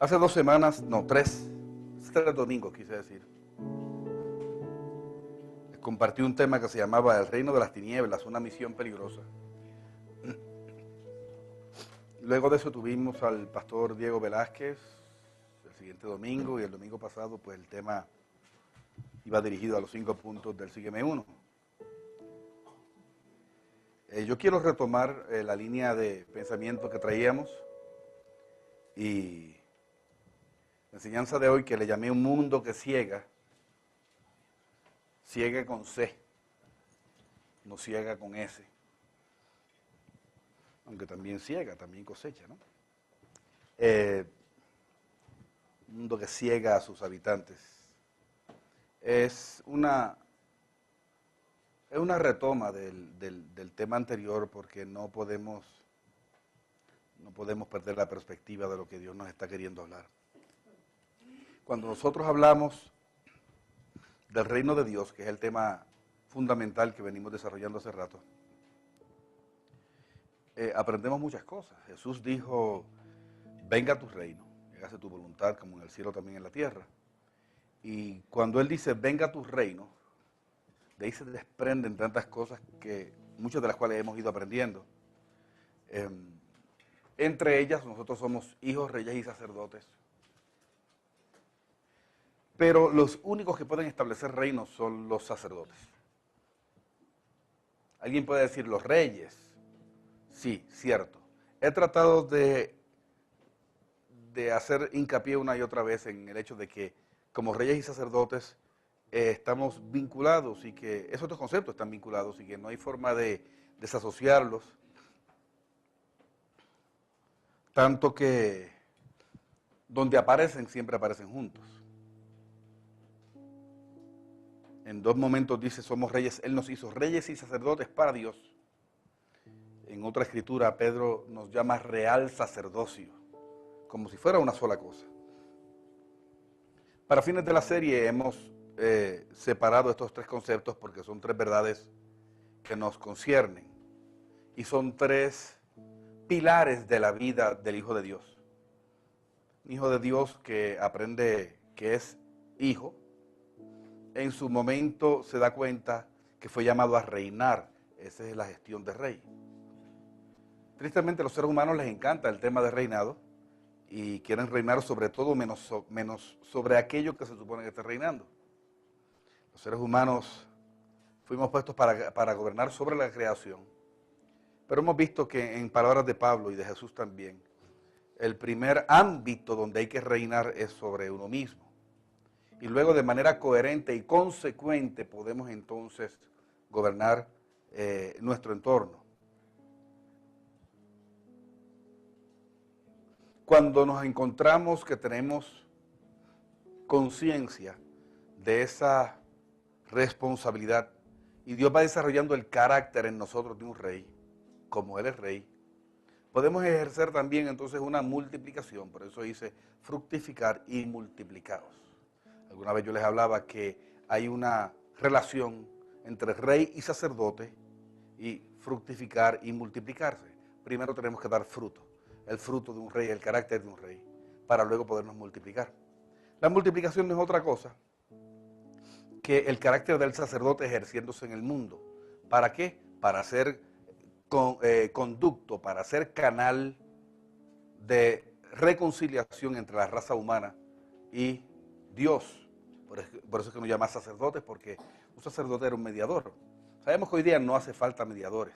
Hace 2 semanas, no, tres domingos quise decir, compartí un tema que se llamaba El reino de las tinieblas, una misión peligrosa. Luego de eso tuvimos al pastor Diego Velázquez el siguiente domingo, y el domingo pasado pues el tema iba dirigido a los 5 puntos del Sígueme 1. Yo quiero retomar la línea de pensamiento que traíamos y la enseñanza de hoy, que le llamé un mundo que ciega, ciega con C, no ciega con S, aunque también ciega, también cosecha, ¿no? Un mundo que ciega a sus habitantes. Es una retoma del tema anterior, porque no podemos perder la perspectiva de lo que Dios nos está queriendo hablar. Cuando nosotros hablamos del reino de Dios, que es el tema fundamental que venimos desarrollando hace rato, aprendemos muchas cosas. Jesús dijo: venga a tu reino, hágase tu voluntad como en el cielo también en la tierra. Y cuando Él dice venga a tu reino, de ahí se desprenden tantas cosas, que muchas de las cuales hemos ido aprendiendo. Entre ellas, nosotros somos hijos, reyes y sacerdotes. Pero los únicos que pueden establecer reinos son los sacerdotes. Alguien puede decir los reyes. Sí, cierto. He tratado de hacer hincapié una y otra vez en el hecho de que como reyes y sacerdotes estamos vinculados, y que esos dos conceptos están vinculados y que no hay forma de desasociarlos, tanto que donde aparecen siempre aparecen juntos. En 2 momentos dice somos reyes, Él nos hizo reyes y sacerdotes para Dios. En otra escritura Pedro nos llama real sacerdocio, como si fuera una sola cosa. Para fines de la serie hemos separado estos 3 conceptos porque son 3 verdades que nos conciernen y son 3 pilares de la vida del Hijo de Dios. Un Hijo de Dios que aprende que es hijo, en su momento se da cuenta que fue llamado a reinar. Esa es la gestión de rey. Tristemente a los seres humanos les encanta el tema de reinado y quieren reinar sobre todo menos sobre aquello que se supone que está reinando. Los seres humanos fuimos puestos para gobernar sobre la creación, pero hemos visto que en palabras de Pablo y de Jesús también, el primer ámbito donde hay que reinar es sobre uno mismo. Y luego de manera coherente y consecuente podemos entonces gobernar nuestro entorno. Cuando nos encontramos que tenemos conciencia de esa responsabilidad y Dios va desarrollando el carácter en nosotros de un rey, como Él es rey, podemos ejercer también entonces una multiplicación. Por eso dice fructificar y multiplicaos. Alguna vez yo les hablaba que hay una relación entre rey y sacerdote y fructificar y multiplicarse. Primero tenemos que dar fruto, el fruto de un rey, el carácter de un rey, para luego podernos multiplicar. La multiplicación no es otra cosa que el carácter del sacerdote ejerciéndose en el mundo. ¿Para qué? Para ser conducto, para ser canal de reconciliación entre la raza humana y Dios. Por eso es que nos llama sacerdotes, porque un sacerdote era un mediador. Sabemos que hoy día no hace falta mediadores,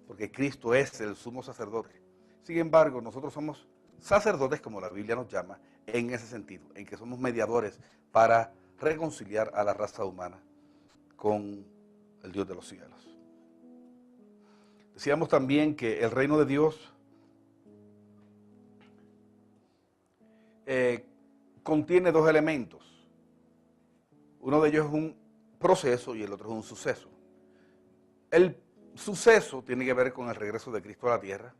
porque Cristo es el sumo sacerdote. Sin embargo, nosotros somos sacerdotes, como la Biblia nos llama, en ese sentido, en que somos mediadores para reconciliar a la raza humana con el Dios de los cielos. Decíamos también que el reino de Dios contiene 2 elementos. Uno de ellos es un proceso y el otro es un suceso. El suceso tiene que ver con el regreso de Cristo a la tierra.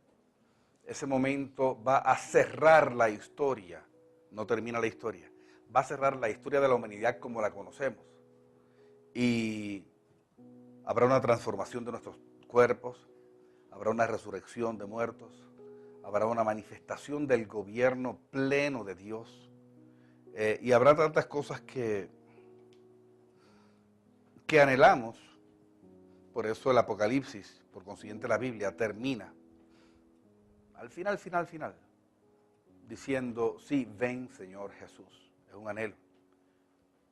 Ese momento va a cerrar la historia, no termina la historia, va a cerrar la historia de la humanidad como la conocemos. Y habrá una transformación de nuestros cuerpos, habrá una resurrección de muertos, habrá una manifestación del gobierno pleno de Dios, y habrá tantas cosas que anhelamos. Por eso el Apocalipsis, por consiguiente la Biblia, termina al final, diciendo, sí, ven Señor Jesús. Es un anhelo.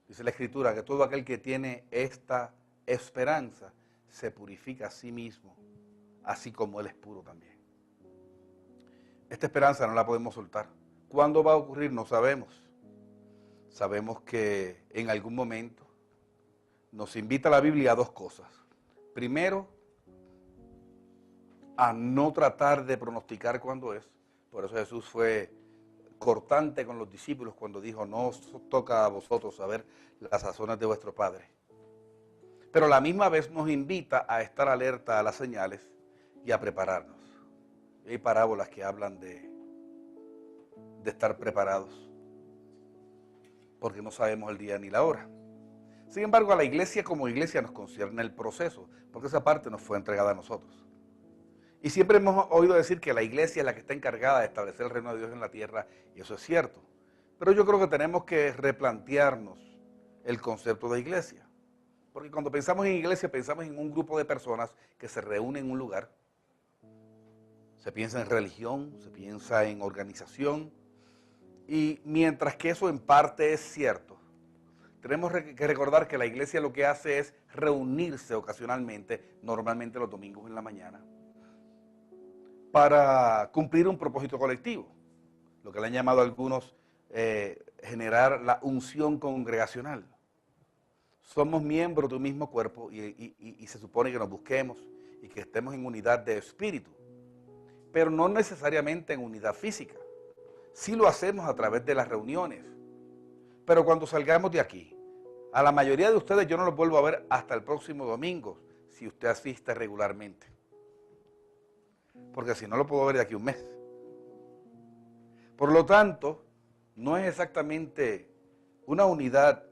Dice la Escritura que todo aquel que tiene esta esperanza se purifica a sí mismo, así como Él es puro también. Esta esperanza no la podemos soltar. ¿Cuándo va a ocurrir? No sabemos. Sabemos que en algún momento nos invita la Biblia a dos cosas. Primero, a no tratar de pronosticar cuándo es. Por eso Jesús fue cortante con los discípulos cuando dijo, no os toca a vosotros saber las razones de vuestro Padre. Pero a la misma vez nos invita a estar alerta a las señales y a prepararnos. Hay parábolas que hablan de estar preparados, porque no sabemos el día ni la hora. Sin embargo, a la iglesia como iglesia nos concierne el proceso, porque esa parte nos fue entregada a nosotros. Y siempre hemos oído decir que la iglesia es la que está encargada de establecer el reino de Dios en la tierra, y eso es cierto. Pero yo creo que tenemos que replantearnos el concepto de iglesia. Porque cuando pensamos en iglesia, pensamos en un grupo de personas que se reúnen en un lugar. Se piensa en religión, se piensa en organización. Y mientras que eso en parte es cierto, tenemos que recordar que la iglesia lo que hace es reunirse ocasionalmente, normalmente los domingos en la mañana, para cumplir un propósito colectivo, lo que le han llamado algunos generar la unción congregacional. Somos miembros de un mismo cuerpo y se supone que nos busquemos y que estemos en unidad de espíritu, pero no necesariamente en unidad física. Sí lo hacemos a través de las reuniones, pero cuando salgamos de aquí, a la mayoría de ustedes yo no los vuelvo a ver hasta el próximo domingo, si usted asiste regularmente. Porque si no, lo puedo ver de aquí un mes. Por lo tanto, no es exactamente una unidad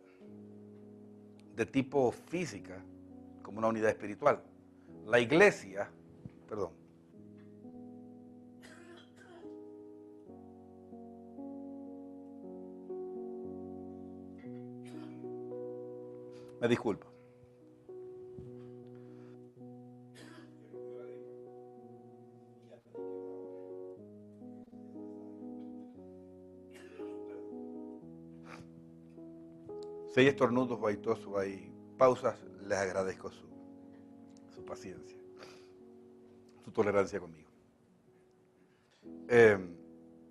de tipo física como una unidad espiritual. La iglesia, perdón, me disculpa. Si hay estornudos o hay tos o hay pausas, les agradezco su paciencia, su tolerancia conmigo.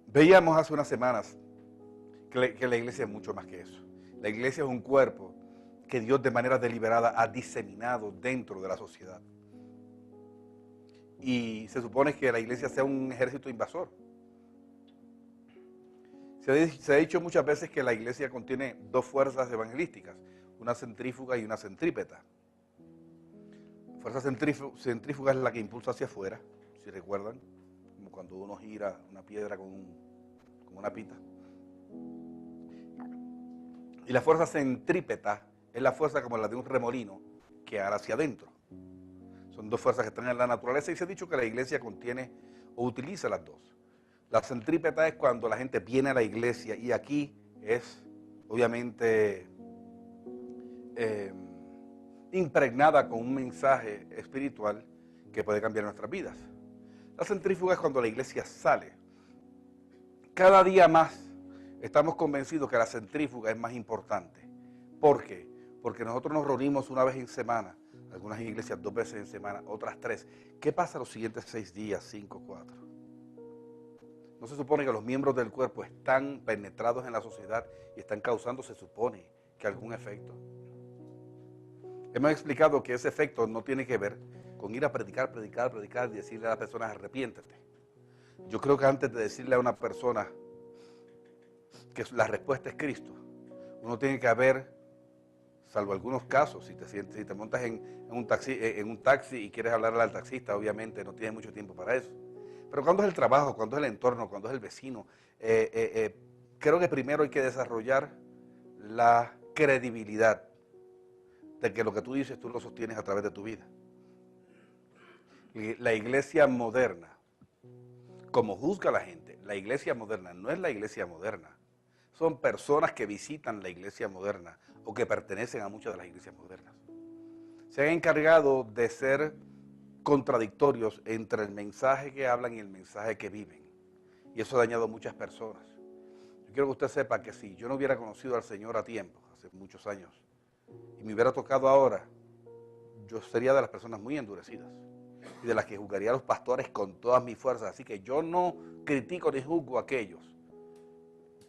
Veíamos hace unas semanas que la iglesia es mucho más que eso. La iglesia es un cuerpo que Dios de manera deliberada ha diseminado dentro de la sociedad. Y se supone que la iglesia sea un ejército invasor. Se ha dicho muchas veces que la iglesia contiene dos fuerzas evangelísticas, una centrífuga y una centrípeta. La fuerza centrífuga es la que impulsa hacia afuera, si recuerdan, como cuando uno gira una piedra con una pita. Y la fuerza centrípeta es la fuerza como la de un remolino que hará hacia adentro. Son dos fuerzas que están en la naturaleza y se ha dicho que la iglesia contiene o utiliza las dos. La centrípeta es cuando la gente viene a la iglesia y aquí es obviamente impregnada con un mensaje espiritual que puede cambiar nuestras vidas. La centrífuga es cuando la iglesia sale. Cada día más estamos convencidos que la centrífuga es más importante. ¿Por qué? Porque nosotros nos reunimos una vez en semana, algunas iglesias 2 veces en semana, otras 3. ¿Qué pasa los siguientes 6 días, 5, 4? ¿No se supone que los miembros del cuerpo están penetrados en la sociedad y están causando, se supone, que algún efecto? Hemos explicado que ese efecto no tiene que ver con ir a predicar y decirle a las personas arrepiéntete. Yo creo que antes de decirle a una persona que la respuesta es Cristo, uno tiene que haber, salvo algunos casos, si te montas en un taxi y quieres hablarle al taxista, obviamente no tienes mucho tiempo para eso. Pero cuando es el trabajo, cuando es el entorno, cuando es el vecino, creo que primero hay que desarrollar la credibilidad de que lo que tú dices tú lo sostienes a través de tu vida. Y la iglesia moderna, como juzga la gente. La iglesia moderna no es la iglesia moderna. Son personas que visitan la iglesia moderna o que pertenecen a muchas de las iglesias modernas. Se han encargado de ser contradictorios entre el mensaje que hablan y el mensaje que viven. Y eso ha dañado a muchas personas. Yo quiero que usted sepa que si yo no hubiera conocido al Señor a tiempo, hace muchos años, y me hubiera tocado ahora, yo sería de las personas muy endurecidas y de las que juzgaría a los pastores con todas mis fuerzas. Así que yo no critico ni juzgo a aquellos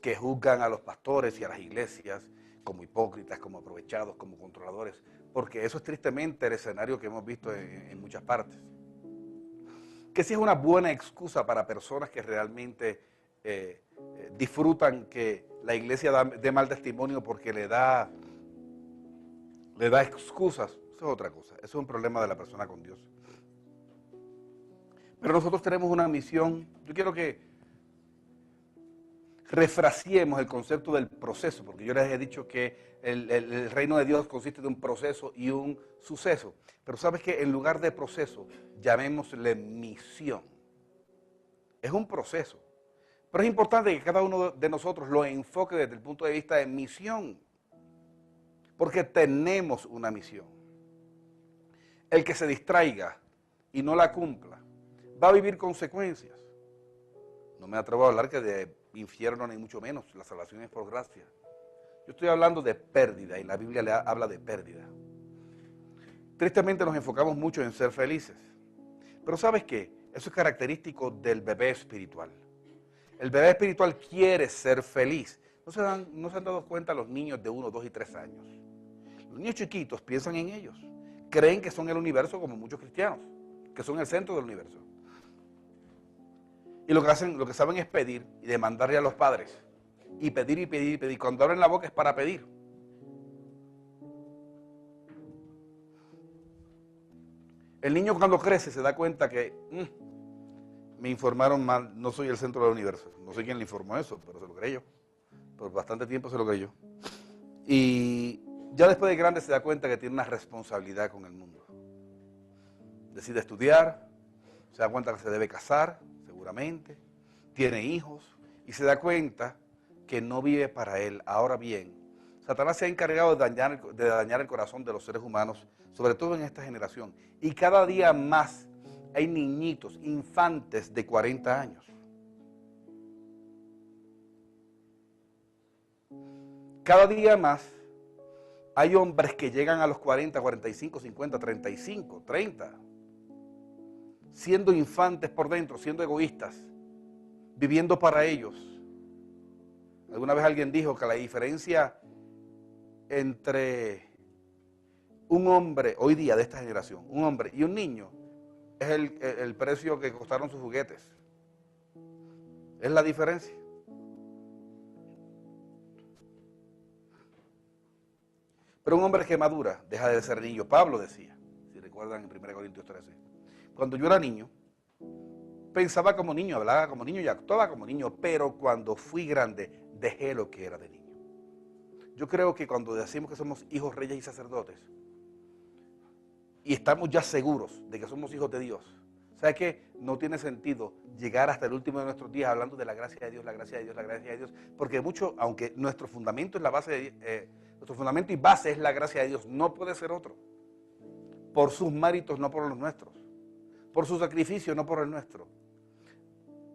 que juzgan a los pastores y a las iglesias como hipócritas, como aprovechados, como controladores, porque eso es tristemente el escenario que hemos visto en muchas partes. Que sí es una buena excusa para personas que realmente disfrutan que la iglesia dé mal testimonio porque le da excusas. Eso es otra cosa, eso es un problema de la persona con Dios. Pero nosotros tenemos una misión. Yo quiero que refraseemos el concepto del proceso, porque yo les he dicho que el reino de Dios consiste de un proceso y un suceso. Pero sabes que en lugar de proceso, llamémosle misión. Es un proceso. Pero es importante que cada uno de nosotros lo enfoque desde el punto de vista de misión. Porque tenemos una misión. El que se distraiga y no la cumpla, va a vivir consecuencias. No me atrevo a hablar que de infierno ni mucho menos, la salvación es por gracia. Yo estoy hablando de pérdida y la Biblia habla de pérdida. Tristemente nos enfocamos mucho en ser felices. Pero ¿sabes qué? Eso es característico del bebé espiritual. El bebé espiritual quiere ser feliz. ¿No se han dado cuenta los niños de 1, 2 y 3 años? Los niños chiquitos piensan en ellos. Creen que son el universo como muchos cristianos, que son el centro del universo. Y lo que saben es pedir y demandarle a los padres. Y pedir y pedir y pedir. Cuando abren la boca es para pedir. El niño cuando crece se da cuenta que me informaron mal, no soy el centro del universo. No sé quién le informó eso, pero se lo creyó. Por bastante tiempo se lo creyó. Y ya después de grande se da cuenta que tiene una responsabilidad con el mundo. Decide estudiar, se da cuenta que se debe casar, seguramente, tiene hijos y se da cuenta que no vive para él. Ahora bien, Satanás se ha encargado de dañar el corazón de los seres humanos, sobre todo en esta generación. Y cada día más hay niñitos, infantes de 40 años. Cada día más hay hombres que llegan a los 40, 45, 50, 35, 30, siendo infantes por dentro, siendo egoístas, viviendo para ellos. Alguna vez alguien dijo que la diferencia entre un hombre hoy día de esta generación, un hombre y un niño, es el precio que costaron sus juguetes. Es la diferencia. Pero un hombre que madura deja de ser niño. Pablo decía, si recuerdan en 1 Corintios 13, cuando yo era niño, pensaba como niño, hablaba como niño y actuaba como niño, pero cuando fui grande, dejé lo que era de niño. Yo creo que cuando decimos que somos hijos, reyes y sacerdotes, y estamos ya seguros de que somos hijos de Dios, ¿sabes qué? No tiene sentido llegar hasta el último de nuestros días hablando de la gracia de Dios, la gracia de Dios, la gracia de Dios, porque mucho, aunque nuestro fundamento es la base nuestro fundamento y base es la gracia de Dios, no puede ser otro. Por sus méritos, no por los nuestros. Por su sacrificio, no por el nuestro.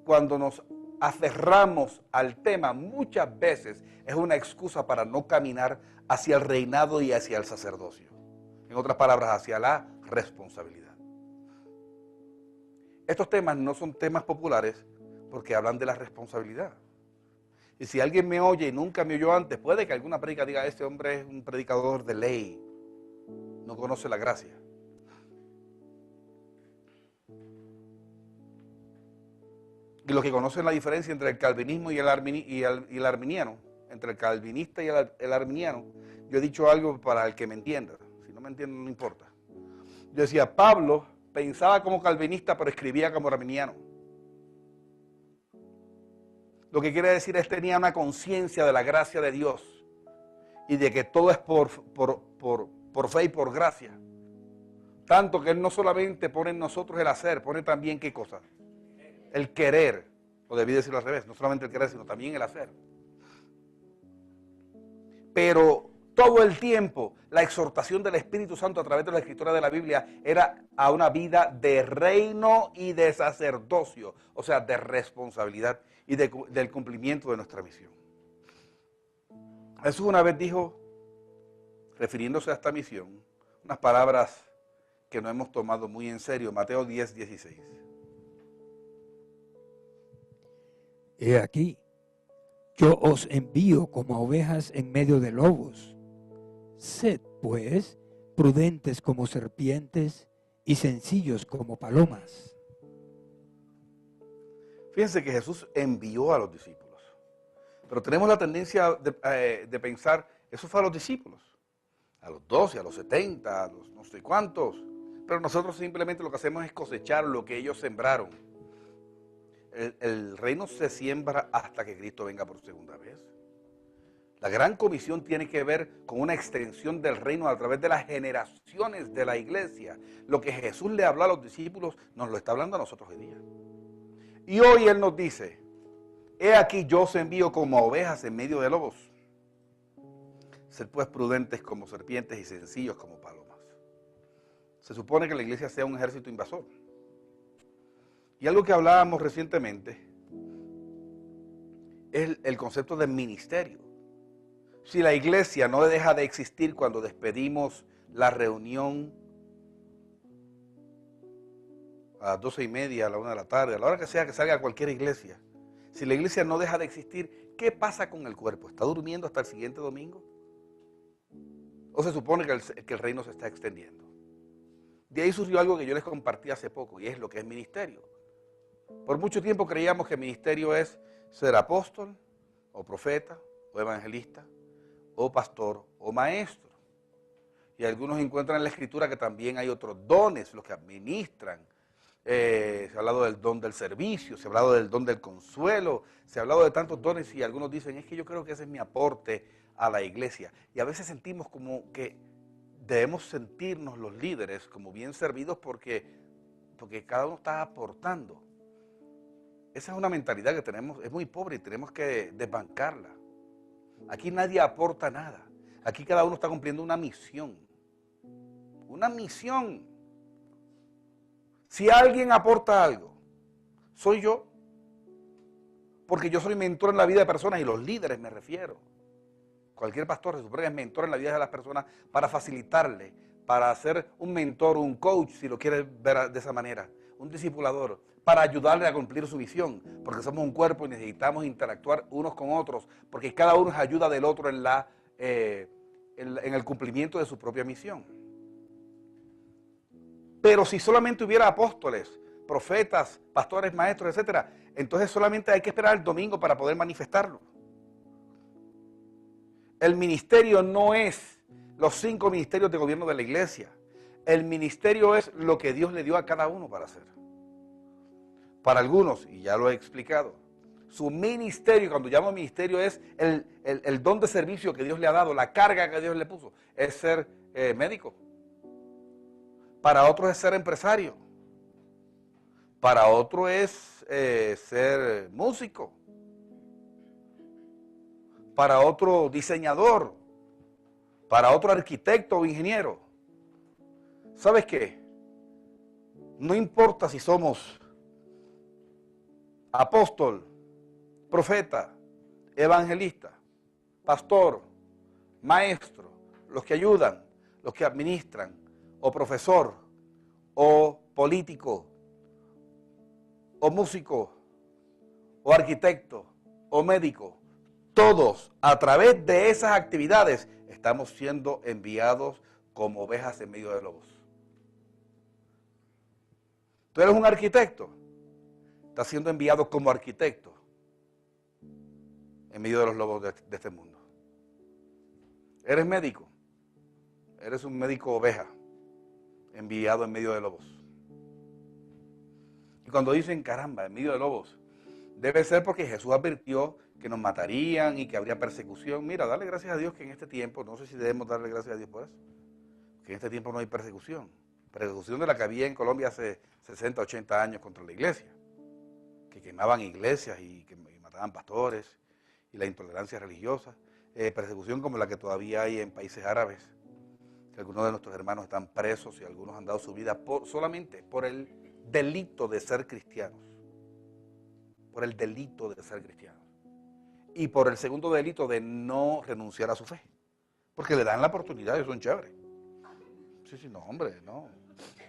Cuando nos aferramos al tema, muchas veces es una excusa para no caminar hacia el reinado y hacia el sacerdocio. En otras palabras, hacia la responsabilidad. Estos temas no son temas populares porque hablan de la responsabilidad. Y si alguien me oye y nunca me oyó antes, puede que alguna predica diga, este hombre es un predicador de ley, no conoce la gracia. Y los que conocen la diferencia entre el calvinismo y el arminiano, entre el calvinista y el arminiano, yo he dicho algo para el que me entienda. Si no me entiende, no importa. Yo decía, Pablo pensaba como calvinista, pero escribía como arminiano. Lo que quiere decir es que tenía una conciencia de la gracia de Dios y de que todo es por fe y por gracia. Tanto que Él no solamente pone en nosotros el hacer, pone también ¿qué cosa? el querer, o debí decirlo al revés, no solamente el querer, sino también el hacer. Pero todo el tiempo la exhortación del Espíritu Santo a través de la escritura de la Biblia era a una vida de reino y de sacerdocio, o sea, de responsabilidad y del cumplimiento de nuestra misión. Jesús una vez dijo, refiriéndose a esta misión, unas palabras que no hemos tomado muy en serio, Mateo 10, 16. He aquí, yo os envío como ovejas en medio de lobos. Sed, pues, prudentes como serpientes y sencillos como palomas. Fíjense que Jesús envió a los discípulos, pero tenemos la tendencia de pensar, eso fue a los discípulos, a los 12, a los 70, a los no sé cuántos, pero nosotros simplemente lo que hacemos es cosechar lo que ellos sembraron. El reino se siembra hasta que Cristo venga por segunda vez. La gran comisión tiene que ver con una extensión del reino a través de las generaciones de la iglesia. Lo que Jesús le habló a los discípulos, nos lo está hablando a nosotros hoy día. Y hoy Él nos dice, he aquí yo os envío como ovejas en medio de lobos. Sed pues prudentes como serpientes y sencillos como palomas. Se supone que la iglesia sea un ejército invasor. Y algo que hablábamos recientemente es el concepto del ministerio. Si la iglesia no deja de existir cuando despedimos la reunión a las 12:30, a la 1 de la tarde, a la hora que sea que salga a cualquier iglesia, si la iglesia no deja de existir, ¿qué pasa con el cuerpo? ¿Está durmiendo hasta el siguiente domingo? ¿O se supone que el reino se está extendiendo? De ahí surgió algo que yo les compartí hace poco, y es lo que es ministerio. Por mucho tiempo creíamos que ministerio es ser apóstol, o profeta, o evangelista, o pastor, o maestro. Y algunos encuentran en la escritura que también hay otros dones, los que administran. Se ha hablado del don del servicio, se ha hablado del don del consuelo, se ha hablado de tantos dones y algunos dicen, es que yo creo que ese es mi aporte a la iglesia. Y a veces sentimos como que debemos sentirnos los líderes como bien servidos porque cada uno está aportando. Esa es una mentalidad que tenemos, es muy pobre y tenemos que desbancarla. Aquí nadie aporta nada. Aquí cada uno está cumpliendo una misión. Una misión. Si alguien aporta algo, soy yo. Porque yo soy mentor en la vida de personas y los líderes me refiero. Cualquier pastor se supone que es mentor en la vida de las personas para facilitarle, para ser un mentor, un coach, si lo quieres ver de esa manera, un discipulador, para ayudarle a cumplir su visión, porque somos un cuerpo y necesitamos interactuar unos con otros, porque cada uno es ayuda del otro en el cumplimiento de su propia misión. Pero si solamente hubiera apóstoles, profetas, pastores, maestros, etcétera, entonces solamente hay que esperar el domingo para poder manifestarlo. El ministerio no es los 5 ministerios de gobierno de la iglesia. El ministerio es lo que Dios le dio a cada uno para hacer. Para algunos, y ya lo he explicado, su ministerio, cuando llamo ministerio, es el don de servicio que Dios le ha dado, la carga que Dios le puso, es ser médico. Para otros es ser empresario. Para otro es ser músico. Para otro diseñador. Para otro arquitecto o ingeniero. ¿Sabes qué? No importa si somos apóstol, profeta, evangelista, pastor, maestro, los que ayudan, los que administran, o profesor, o político, o músico, o arquitecto, o médico. Todos, a través de esas actividades, estamos siendo enviados como ovejas en medio de lobos. Tú eres un arquitecto, estás siendo enviado como arquitecto en medio de los lobos de este mundo. Eres médico, eres un médico oveja, enviado en medio de lobos. Y cuando dicen, caramba, en medio de lobos, debe ser porque Jesús advirtió que nos matarían y que habría persecución. Mira, dale gracias a Dios que en este tiempo, no sé si debemos darle gracias a Dios por eso, que en este tiempo no hay persecución. Persecución de la que había en Colombia hace 60, 80 años contra la iglesia. que quemaban iglesias y mataban pastores, y la intolerancia religiosa, persecución como la que todavía hay en países árabes, que algunos de nuestros hermanos están presos y algunos han dado su vida solamente por el delito de ser cristianos, por el delito de ser cristianos, y por el segundo delito de no renunciar a su fe, porque le dan la oportunidad y son chéveres. Sí, no, hombre, no.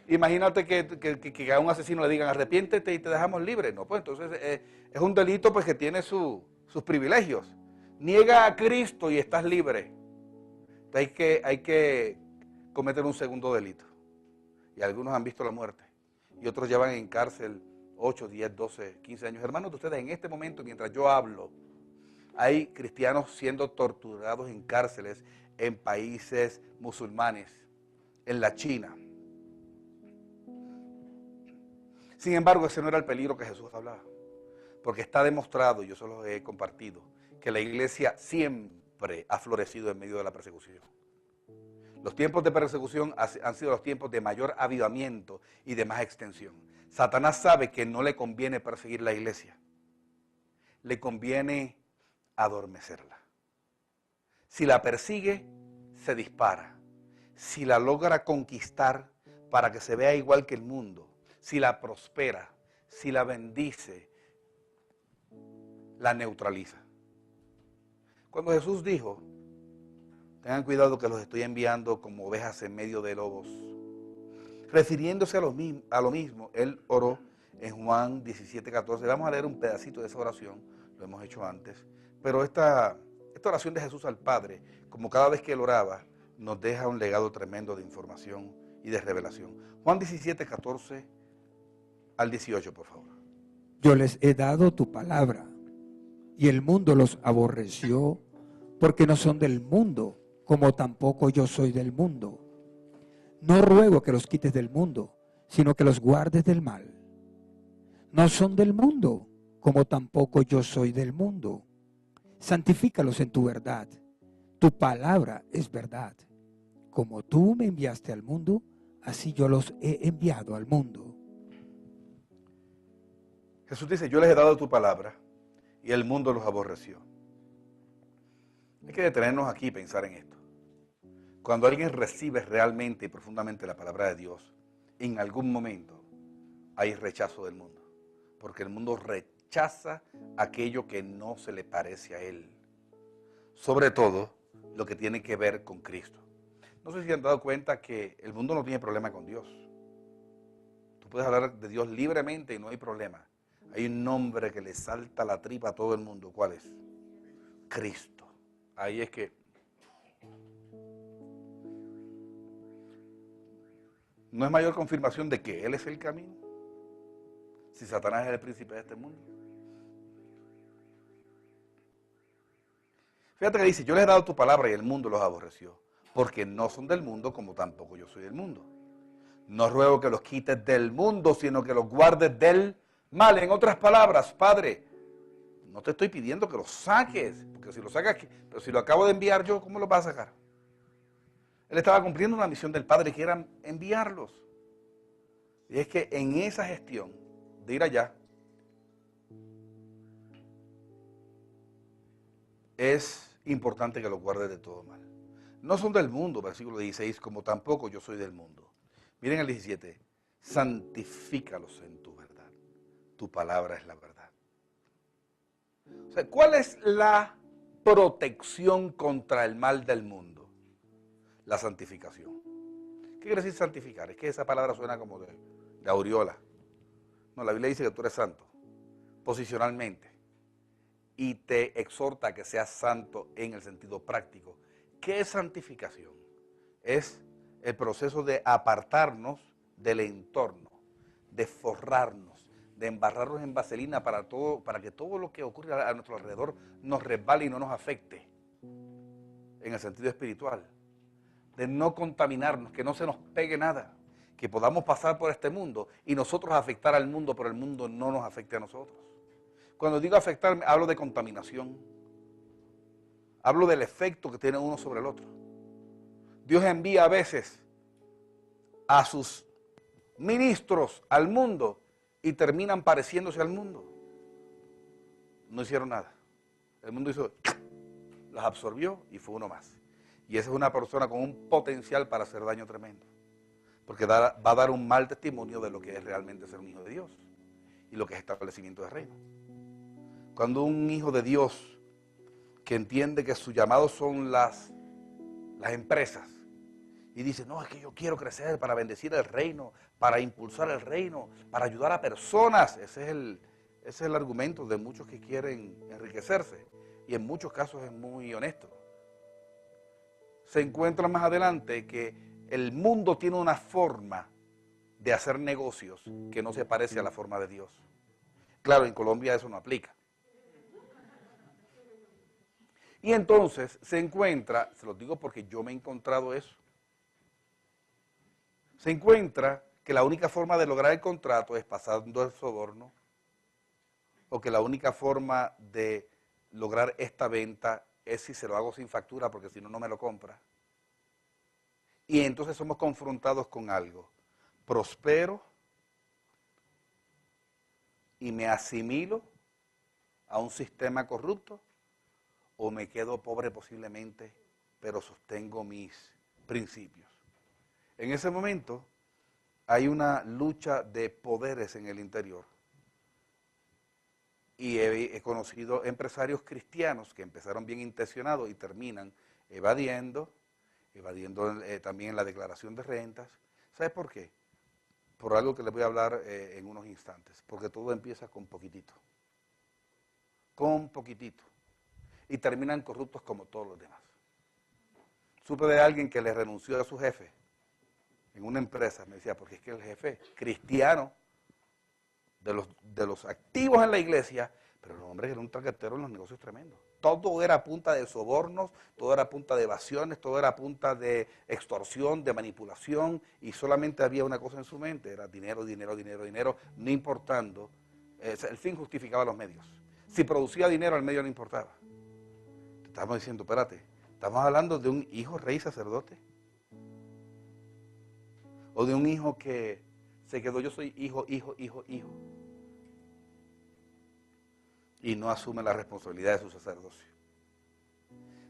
Imagínate que a un asesino le digan arrepiéntete y te dejamos libre. No, pues entonces es un delito pues que tiene sus privilegios. Niega a Cristo y estás libre. Hay que cometer un segundo delito. Y algunos han visto la muerte. Y otros llevan en cárcel 8, 10, 12, 15 años. Hermanos de ustedes, en este momento, mientras yo hablo, hay cristianos siendo torturados en cárceles en países musulmanes, en la China. Sin embargo, ese no era el peligro que Jesús hablaba, porque está demostrado, y yo se lo he compartido, que la iglesia siempre ha florecido en medio de la persecución. Los tiempos de persecución han sido los tiempos de mayor avivamiento y de más extensión. Satanás sabe que no le conviene perseguir la iglesia, le conviene adormecerla. Si la persigue, se dispara. Si la logra conquistar para que se vea igual que el mundo, si la prospera, si la bendice, la neutraliza. Cuando Jesús dijo, tengan cuidado que los estoy enviando como ovejas en medio de lobos, refiriéndose a lo mismo, él oró en Juan 17:14. Vamos a leer un pedacito de esa oración, lo hemos hecho antes, pero esta oración de Jesús al Padre, como cada vez que él oraba, nos deja un legado tremendo de información y de revelación. Juan 17:14 al 18, por favor. Yo les he dado tu palabra, y el mundo los aborreció, porque no son del mundo, como tampoco yo soy del mundo. No ruego que los quites del mundo, sino que los guardes del mal. No son del mundo, como tampoco yo soy del mundo. Santifícalos en tu verdad. Tu palabra es verdad. Como tú me enviaste al mundo, así yo los he enviado al mundo. Jesús dice, yo les he dado tu palabra y el mundo los aborreció. Hay que detenernos aquí y pensar en esto. Cuando alguien recibe realmente y profundamente la palabra de Dios, en algún momento hay rechazo del mundo, porque el mundo rechaza aquello que no se le parece a él, sobre todo lo que tiene que ver con Cristo. No sé si han dado cuenta que el mundo no tiene problema con Dios. Tú puedes hablar de Dios libremente y no hay problema. Hay un nombre que le salta la tripa a todo el mundo. ¿Cuál es? Cristo. Ahí es que no es mayor confirmación de que Él es el camino, si Satanás es el príncipe de este mundo. Fíjate que dice, yo les he dado tu palabra y el mundo los aborreció, porque no son del mundo como tampoco yo soy del mundo. No ruego que los quites del mundo, sino que los guardes del mal. En otras palabras, Padre, no te estoy pidiendo que los saques, porque si lo sacas, pero si lo acabo de enviar yo, ¿cómo los vas a sacar? Él estaba cumpliendo una misión del Padre que era enviarlos. Y es que en esa gestión de ir allá, es importante que los guardes de todo mal. No son del mundo, versículo 16, como tampoco yo soy del mundo. Miren el 17, santifícalos en tu verdad. Tu palabra es la verdad. O sea, ¿cuál es la protección contra el mal del mundo? La santificación. ¿Qué quiere decir santificar? Es que esa palabra suena como de aureola. No, la Biblia dice que tú eres santo, posicionalmente. Y te exhorta a que seas santo en el sentido práctico. ¿Qué es santificación? Es el proceso de apartarnos del entorno, de forrarnos, de embarrarnos en vaselina para que todo lo que ocurre a nuestro alrededor nos resbale y no nos afecte en el sentido espiritual. De no contaminarnos, que no se nos pegue nada, que podamos pasar por este mundo y nosotros afectar al mundo, pero el mundo no nos afecte a nosotros. Cuando digo afectar, hablo de contaminación. Hablo del efecto que tiene uno sobre el otro. Dios envía a veces a sus ministros al mundo y terminan pareciéndose al mundo. no hicieron nada. El mundo hizo, las absorbió y fue uno más. Y esa es una persona con un potencial para hacer daño tremendo. Porque va a dar un mal testimonio de lo que es realmente ser un hijo de Dios y lo que es establecimiento de reino. Cuando un hijo de Dios que entiende que su llamado son las empresas y dice, no, es que yo quiero crecer para bendecir el reino, para impulsar el reino, para ayudar a personas. Ese es el argumento de muchos que quieren enriquecerse y en muchos casos es muy honesto. Se encuentra más adelante que el mundo tiene una forma de hacer negocios que no se parece a la forma de Dios. Claro, en Colombia eso no aplica. Y entonces se encuentra, se los digo porque yo me he encontrado eso, se encuentra que la única forma de lograr el contrato es pasando el soborno, o que la única forma de lograr esta venta es si se lo hago sin factura, porque si no, no me lo compra. Y entonces somos confrontados con algo. Prospero y me asimilo a un sistema corrupto, o me quedo pobre posiblemente, pero sostengo mis principios. En ese momento hay una lucha de poderes en el interior. Y he conocido empresarios cristianos que empezaron bien intencionados y terminan evadiendo también la declaración de rentas. ¿Sabes por qué? Por algo que les voy a hablar en unos instantes. Porque todo empieza con poquitito. Con poquitito. Y terminan corruptos como todos los demás. Supe de alguien que le renunció a su jefe en una empresa. Me decía, porque es que el jefe cristiano de los activos en la iglesia, pero el hombre era un traquetero en los negocios tremendos. Todo era a punta de sobornos, todo era a punta de evasiones, todo era a punta de extorsión, de manipulación, y solamente había una cosa en su mente, era dinero, dinero, dinero, dinero, no importando. El fin justificaba los medios. Si producía dinero, al medio no importaba. Estamos diciendo, espérate, estamos hablando de un hijo rey sacerdote, o de un hijo que se quedó, yo soy hijo, y no asume la responsabilidad de su sacerdocio.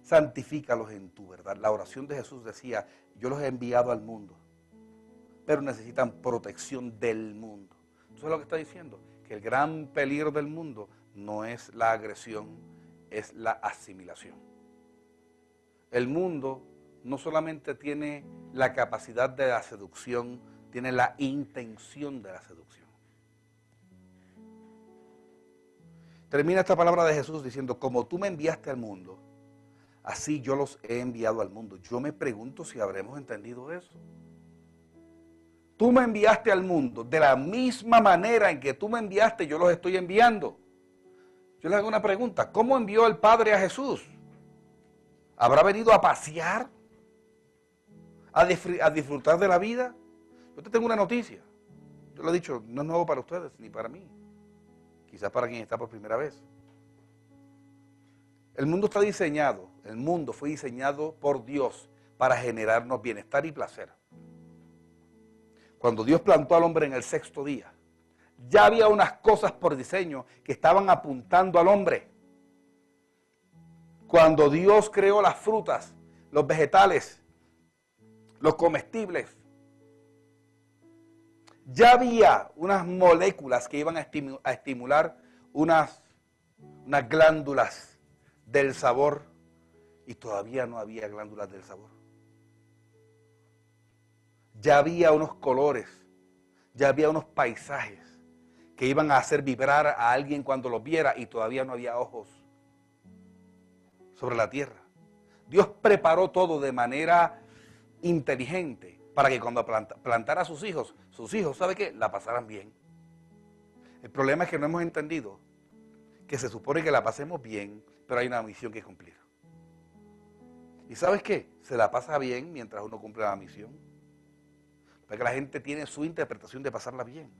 Santifícalos en tu verdad. La oración de Jesús decía, yo los he enviado al mundo, pero necesitan protección del mundo. Eso es lo que está diciendo, que el gran peligro del mundo no es la agresión, es la asimilación. El mundo no solamente tiene la capacidad de la seducción, tiene la intención de la seducción. Termina esta palabra de Jesús diciendo, como tú me enviaste al mundo, así yo los he enviado al mundo. Yo me pregunto si habremos entendido eso. Tú me enviaste al mundo, de la misma manera en que tú me enviaste, yo los estoy enviando. Yo les hago una pregunta, ¿cómo envió el Padre a Jesús? ¿Habrá venido a pasear? ¿A disfrutar de la vida? Yo te tengo una noticia. Yo lo he dicho, no es nuevo para ustedes ni para mí. Quizás para quien está por primera vez. El mundo está diseñado, el mundo fue diseñado por Dios para generarnos bienestar y placer. Cuando Dios plantó al hombre en el sexto día, ya había unas cosas por diseño que estaban apuntando al hombre. Cuando Dios creó las frutas, los vegetales, los comestibles, ya había unas moléculas que iban a estimular unas glándulas del sabor, y todavía no había glándulas del sabor. Ya había unos colores, ya había unos paisajes que iban a hacer vibrar a alguien cuando los viera, y todavía no había ojos sobre la tierra. Dios preparó todo de manera inteligente para que cuando plantara a sus hijos, ¿sabe qué? La pasaran bien. El problema es que no hemos entendido que se supone que la pasemos bien, pero hay una misión que cumplir. ¿Y sabes qué? Se la pasa bien mientras uno cumple la misión. Porque la gente tiene su interpretación de pasarla bien.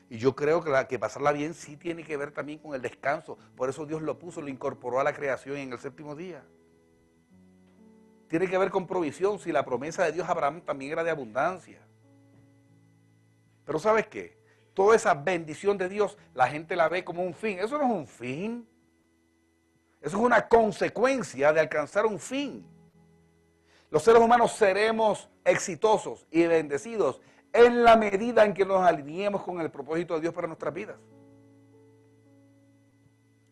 Y yo creo que pasarla bien sí tiene que ver también con el descanso. Por eso Dios lo puso, lo incorporó a la creación en el séptimo día. Tiene que ver con provisión, si la promesa de Dios a Abraham también era de abundancia. Pero ¿sabes qué? Toda esa bendición de Dios, la gente la ve como un fin. Eso no es un fin. Eso es una consecuencia de alcanzar un fin. Los seres humanos seremos exitosos y bendecidos en la medida en que nos alineemos con el propósito de Dios para nuestras vidas.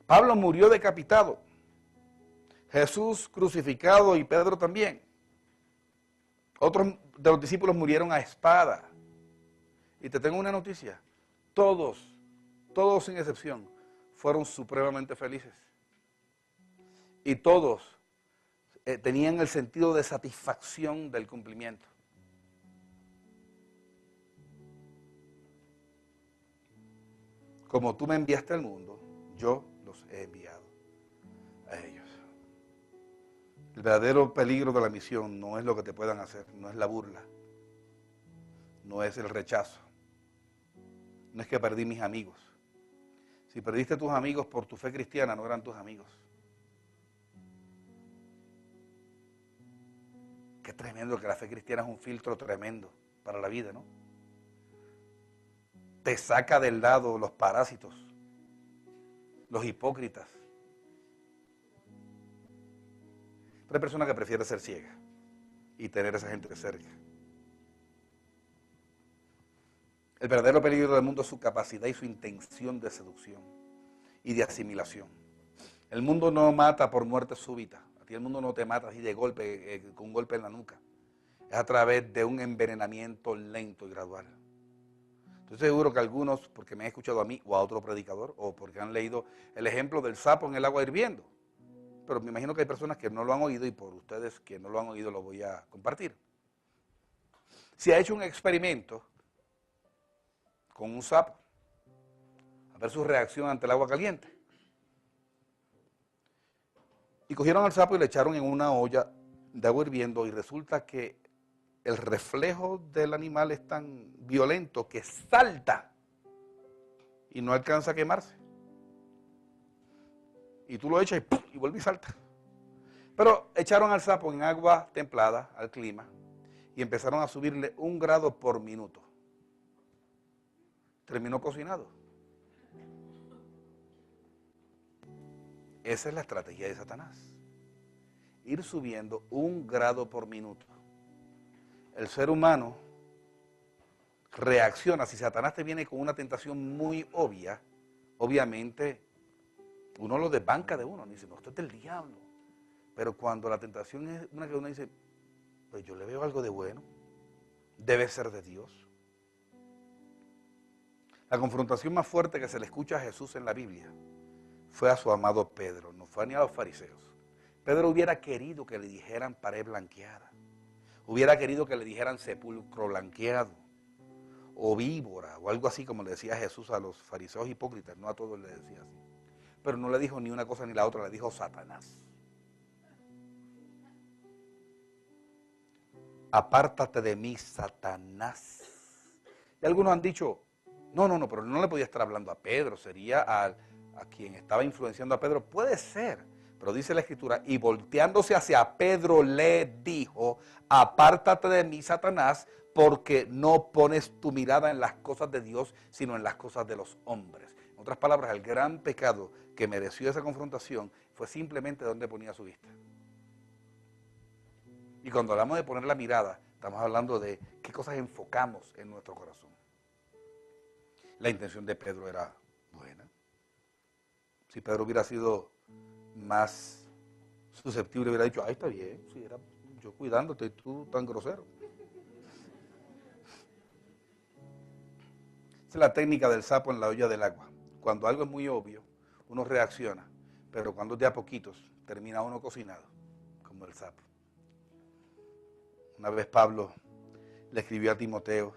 Pablo murió decapitado, Jesús crucificado y Pedro también. Otros de los discípulos murieron a espada. Y te tengo una noticia, todos sin excepción, fueron supremamente felices. Y todos tenían el sentido de satisfacción del cumplimiento. Como tú me enviaste al mundo, yo los he enviado a ellos. El verdadero peligro de la misión no es lo que te puedan hacer, no es la burla, no es el rechazo, no es que perdí mis amigos. Si perdiste tus amigos por tu fe cristiana, no eran tus amigos. Qué tremendo que la fe cristiana es un filtro tremendo para la vida, ¿no? Te saca del lado los parásitos, los hipócritas. Pero hay personas que prefieren ser ciegas y tener a esa gente cerca. El verdadero peligro del mundo es su capacidad y su intención de seducción y de asimilación. El mundo no mata por muerte súbita. A ti el mundo no te mata así de golpe, con un golpe en la nuca. Es a través de un envenenamiento lento y gradual. Estoy seguro que algunos, porque me han escuchado a mí o a otro predicador, o porque han leído el ejemplo del sapo en el agua hirviendo. Pero me imagino que hay personas que no lo han oído y por ustedes que no lo han oído lo voy a compartir. Se ha hecho un experimento con un sapo, a ver su reacción ante el agua caliente. Y cogieron al sapo y le echaron en una olla de agua hirviendo y resulta que el reflejo del animal es tan violento que salta y no alcanza a quemarse. Y tú lo echas y ¡pum! Y vuelve y salta. Pero echaron al sapo en agua templada, al clima, y empezaron a subirle 1 grado por minuto. Terminó cocinado. Esa es la estrategia de Satanás. Ir subiendo 1 grado por minuto. El ser humano reacciona. Si Satanás te viene con una tentación muy obvia, obviamente uno lo desbanca de uno. Dice, no, esto es del diablo. Pero cuando la tentación es una que uno dice, pues yo le veo algo de bueno, debe ser de Dios. La confrontación más fuerte que se le escucha a Jesús en la Biblia fue a su amado Pedro, no fue ni a los fariseos. Pedro hubiera querido que le dijeran pared blanqueada, hubiera querido que le dijeran sepulcro blanqueado, o víbora, o algo así como le decía Jesús a los fariseos hipócritas, no a todos le decía así. Pero no le dijo ni una cosa ni la otra, le dijo Satanás. Apártate de mí, Satanás. Y algunos han dicho, no, pero no le podía estar hablando a Pedro, sería a quien estaba influenciando a Pedro. Puede ser, pero dice la Escritura, y volteándose hacia Pedro le dijo, apártate de mí, Satanás, porque no pones tu mirada en las cosas de Dios, sino en las cosas de los hombres. En otras palabras, el gran pecado que mereció esa confrontación fue simplemente donde ponía su vista. Y cuando hablamos de poner la mirada, estamos hablando de qué cosas enfocamos en nuestro corazón. La intención de Pedro era buena. Si Pedro hubiera sido más susceptible, hubiera dicho, ay, está bien, si era yo cuidándote y tú tan grosero. Esa es la técnica del sapo en la olla del agua. Cuando algo es muy obvio, uno reacciona, pero cuando es de a poquitos, termina uno cocinado, como el sapo. Una vez Pablo le escribió a Timoteo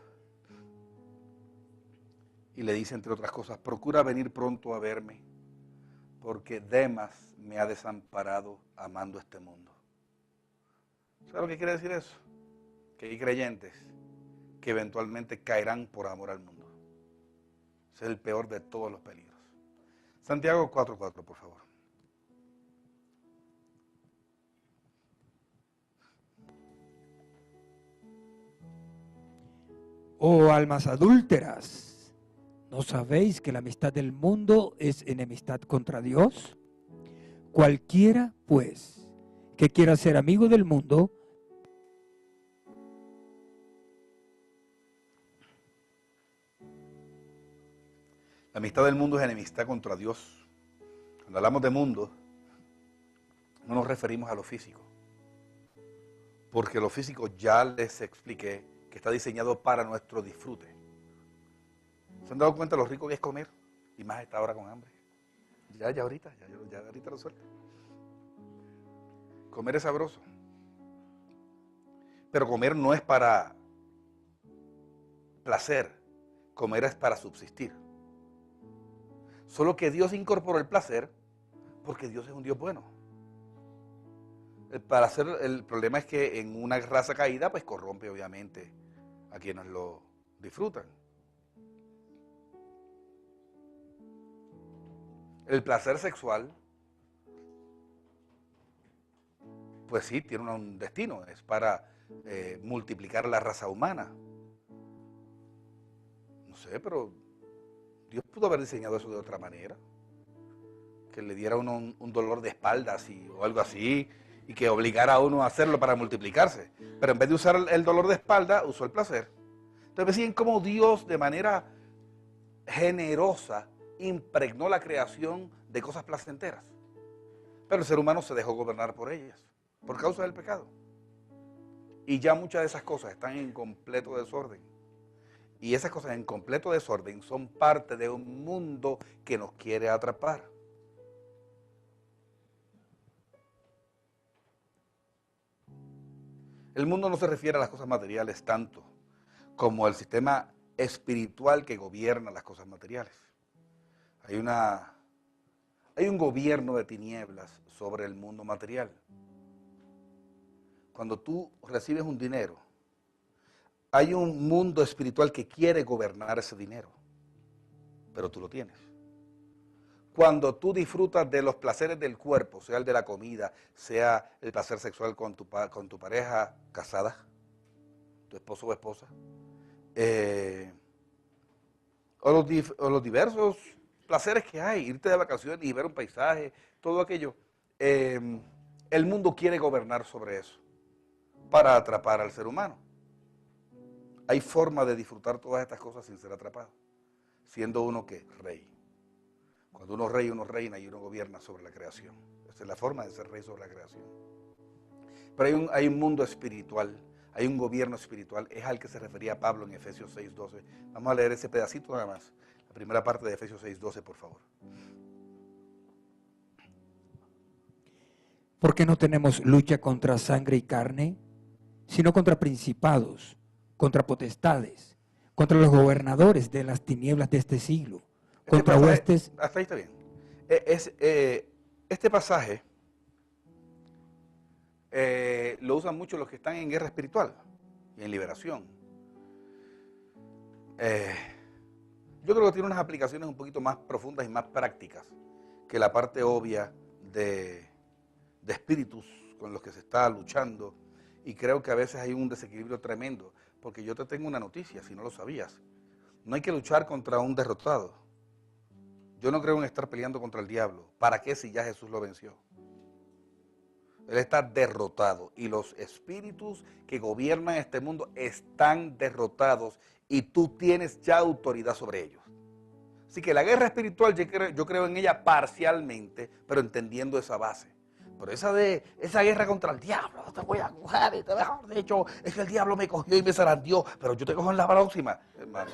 y le dice, entre otras cosas, procura venir pronto a verme, porque Demas me ha desamparado amando este mundo. ¿Sabes lo que quiere decir eso? Que hay creyentes que eventualmente caerán por amor al mundo. Ese es el peor de todos los peligros. Santiago 4:4, por favor. Oh almas adúlteras, ¿no sabéis que la amistad del mundo es enemistad contra Dios? Cualquiera, pues, que quiera ser amigo del mundo, la amistad del mundo es enemistad contra Dios. Cuando hablamos de mundo, no nos referimos a lo físico, porque lo físico ya les expliqué que está diseñado para nuestro disfrute. ¿Se han dado cuenta de lo rico que es comer? Y más a esta hora con hambre. Ya ahorita lo suelto. Comer es sabroso. Pero comer no es para placer, comer es para subsistir. Solo que Dios incorporó el placer porque Dios es un Dios bueno. El problema es que en una raza caída pues corrompe obviamente a quienes lo disfrutan. El placer sexual pues sí, tiene un destino, es para multiplicar la raza humana. No sé, pero Dios pudo haber diseñado eso de otra manera. Que le diera uno un dolor de espaldas o algo así, y que obligara a uno a hacerlo para multiplicarse. Pero en vez de usar el dolor de espalda, usó el placer. Entonces ven cómo Dios de manera generosa impregnó la creación de cosas placenteras. Pero el ser humano se dejó gobernar por ellas, por causa del pecado. Y ya muchas de esas cosas están en completo desorden. Y esas cosas en completo desorden son parte de un mundo que nos quiere atrapar. El mundo no se refiere a las cosas materiales tanto como al sistema espiritual que gobierna las cosas materiales. Hay un gobierno de tinieblas sobre el mundo material. Cuando tú recibes un dinero, hay un mundo espiritual que quiere gobernar ese dinero, pero tú lo tienes. Cuando tú disfrutas de los placeres del cuerpo, sea el de la comida, sea el placer sexual con tu pareja casada, tu esposo o esposa, o los diversos placeres que hay, irte de vacaciones y ver un paisaje, todo aquello, el mundo quiere gobernar sobre eso para atrapar al ser humano. Hay forma de disfrutar todas estas cosas sin ser atrapado, siendo uno que rey. Cuando uno reina y uno gobierna sobre la creación. Esa es la forma de ser rey sobre la creación. Pero hay un mundo espiritual, hay un gobierno espiritual, es al que se refería Pablo en Efesios 6:12. Vamos a leer ese pedacito nada más, la primera parte de Efesios 6:12, por favor. porque no tenemos lucha contra sangre y carne, sino contra principados, contra potestades, contra los gobernadores de las tinieblas de este siglo, contra huestes. Hasta ahí está bien. Este pasaje lo usan mucho los que están en guerra espiritual y en liberación. Yo creo que tiene unas aplicaciones un poquito más profundas y más prácticas que la parte obvia de espíritus con los que se está luchando, y creo que a veces hay un desequilibrio tremendo, porque yo te tengo una noticia, si no lo sabías, no hay que luchar contra un derrotado. Yo no creo en estar peleando contra el diablo. ¿Para qué si ya Jesús lo venció? Él está derrotado y los espíritus que gobiernan este mundo están derrotados y tú tienes ya autoridad sobre ellos. Así que la guerra espiritual yo creo en ella parcialmente, pero entendiendo esa base. Pero esa guerra contra el diablo, te voy a coger y te mejor dicho, es que el diablo me cogió y me zarandeó, pero yo te cojo en la próxima, hermano.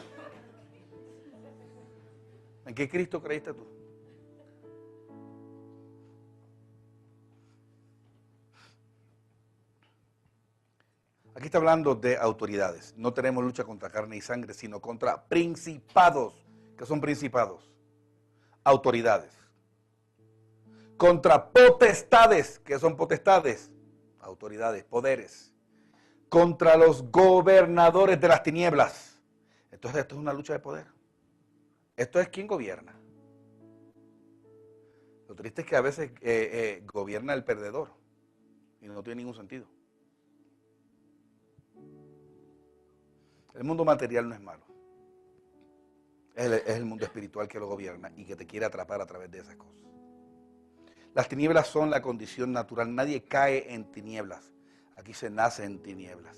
¿En qué Cristo creíste tú? Aquí está hablando de autoridades. No tenemos lucha contra carne y sangre, sino contra principados. ¿Qué son principados? Autoridades. Contra potestades. ¿Qué son potestades? Autoridades, poderes. Contra los gobernadores de las tinieblas. Entonces esto es una lucha de poder. Esto es quién gobierna. Lo triste es que a veces gobierna el perdedor y no tiene ningún sentido. El mundo material no es malo. Es el mundo espiritual que lo gobierna y que te quiere atrapar a través de esas cosas. Las tinieblas son la condición natural. Nadie cae en tinieblas. Aquí se nace en tinieblas.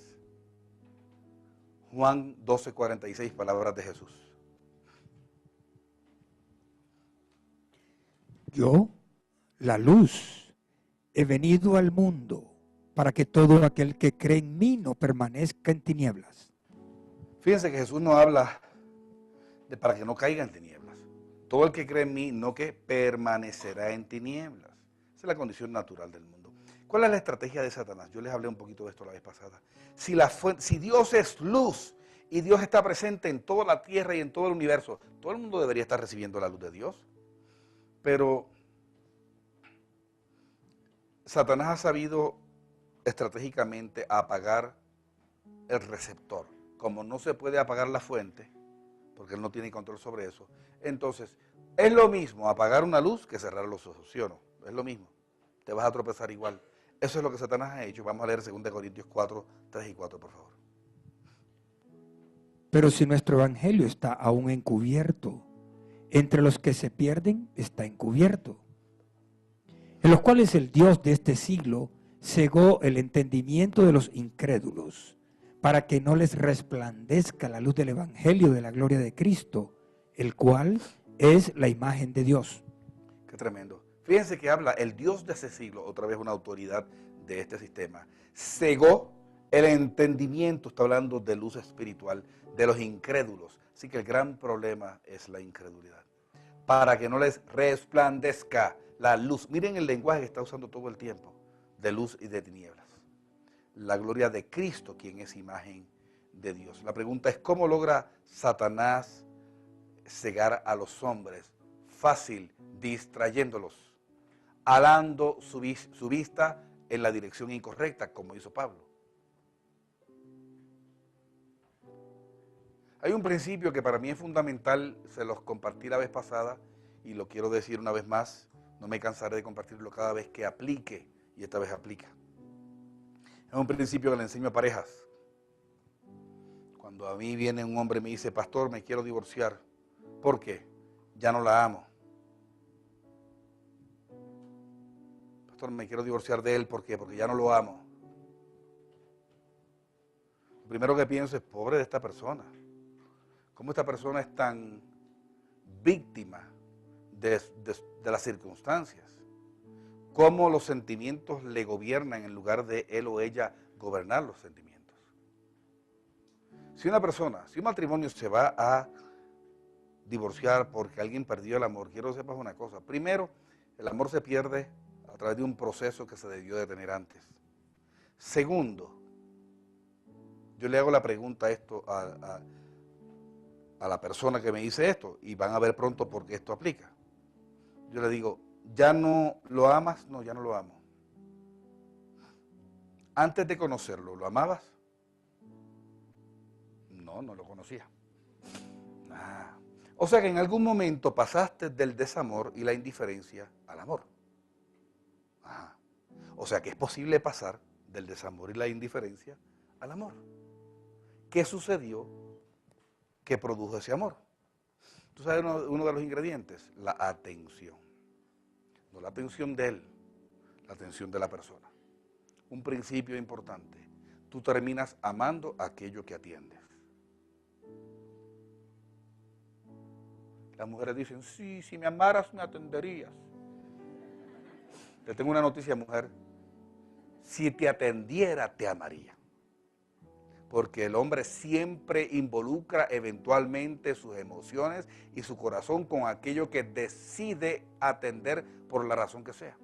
Juan 12:46, palabras de Jesús. Yo, la luz, he venido al mundo para que todo aquel que cree en mí no permanezca en tinieblas. Fíjense que Jesús no habla de para que no caiga en tinieblas. Todo el que cree en mí, no que permanecerá en tinieblas. Esa es la condición natural del mundo. ¿Cuál es la estrategia de Satanás? Yo les hablé un poquito de esto la vez pasada. Si Dios es luz y Dios está presente en toda la tierra y en todo el universo, todo el mundo debería estar recibiendo la luz de Dios. Pero Satanás ha sabido estratégicamente apagar el receptor. Como no se puede apagar la fuente, porque él no tiene control sobre eso, entonces es lo mismo apagar una luz que cerrar los ojos, ¿sí o no? Es lo mismo, te vas a tropezar igual. Eso es lo que Satanás ha hecho. Vamos a leer 2 Corintios 4, 3 y 4, por favor. Pero si nuestro evangelio está aún encubierto, entre los que se pierden está encubierto, en los cuales el Dios de este siglo cegó el entendimiento de los incrédulos, para que no les resplandezca la luz del evangelio de la gloria de Cristo, el cual es la imagen de Dios. Qué tremendo. Fíjense que habla el Dios de ese siglo, otra vez una autoridad de este sistema, cegó el entendimiento, está hablando de luz espiritual, de los incrédulos. Así que el gran problema es la incredulidad. Para que no les resplandezca la luz. Miren el lenguaje que está usando todo el tiempo, de luz y de tinieblas. La gloria de Cristo, quien es imagen de Dios. La pregunta es, ¿cómo logra Satanás cegar a los hombres? Fácil, distrayéndolos, alando su vista en la dirección incorrecta, como hizo Pablo. Hay un principio que para mí es fundamental, se los compartí la vez pasada y lo quiero decir una vez más, no me cansaré de compartirlo cada vez que aplique, y esta vez aplica. Es un principio que le enseño a parejas. Cuando a mí viene un hombre y me dice, pastor, me quiero divorciar. ¿Por qué? Ya no la amo. Pastor, me quiero divorciar de él. ¿Por qué? Porque ya no lo amo. Lo primero que pienso es, pobre de esta persona. ¿Cómo esta persona es tan víctima de las circunstancias? ¿Cómo los sentimientos le gobiernan en lugar de él o ella gobernar los sentimientos? Si un matrimonio se va a divorciar porque alguien perdió el amor, quiero que sepas una cosa. Primero, el amor se pierde a través de un proceso que se debió de tener antes. Segundo, yo le hago la pregunta a la persona que me dice esto, y van a ver pronto por qué esto aplica. Yo le digo, ¿ya no lo amas? No, ya no lo amo. Antes de conocerlo, ¿lo amabas? No, no lo conocía. O sea que en algún momento pasaste del desamor y la indiferencia al amor. O sea que es posible pasar del desamor y la indiferencia al amor. ¿Qué sucedió que produjo ese amor? ¿Tú sabes uno de los ingredientes? La atención. No la atención de él, la atención de la persona. Un principio importante. Tú terminas amando aquello que atiendes. Las mujeres dicen, sí, si me amaras me atenderías. Te tengo una noticia, mujer. Si te atendiera, te amaría. Porque el hombre siempre involucra eventualmente sus emociones y su corazón con aquello que decide atender por la razón que sea.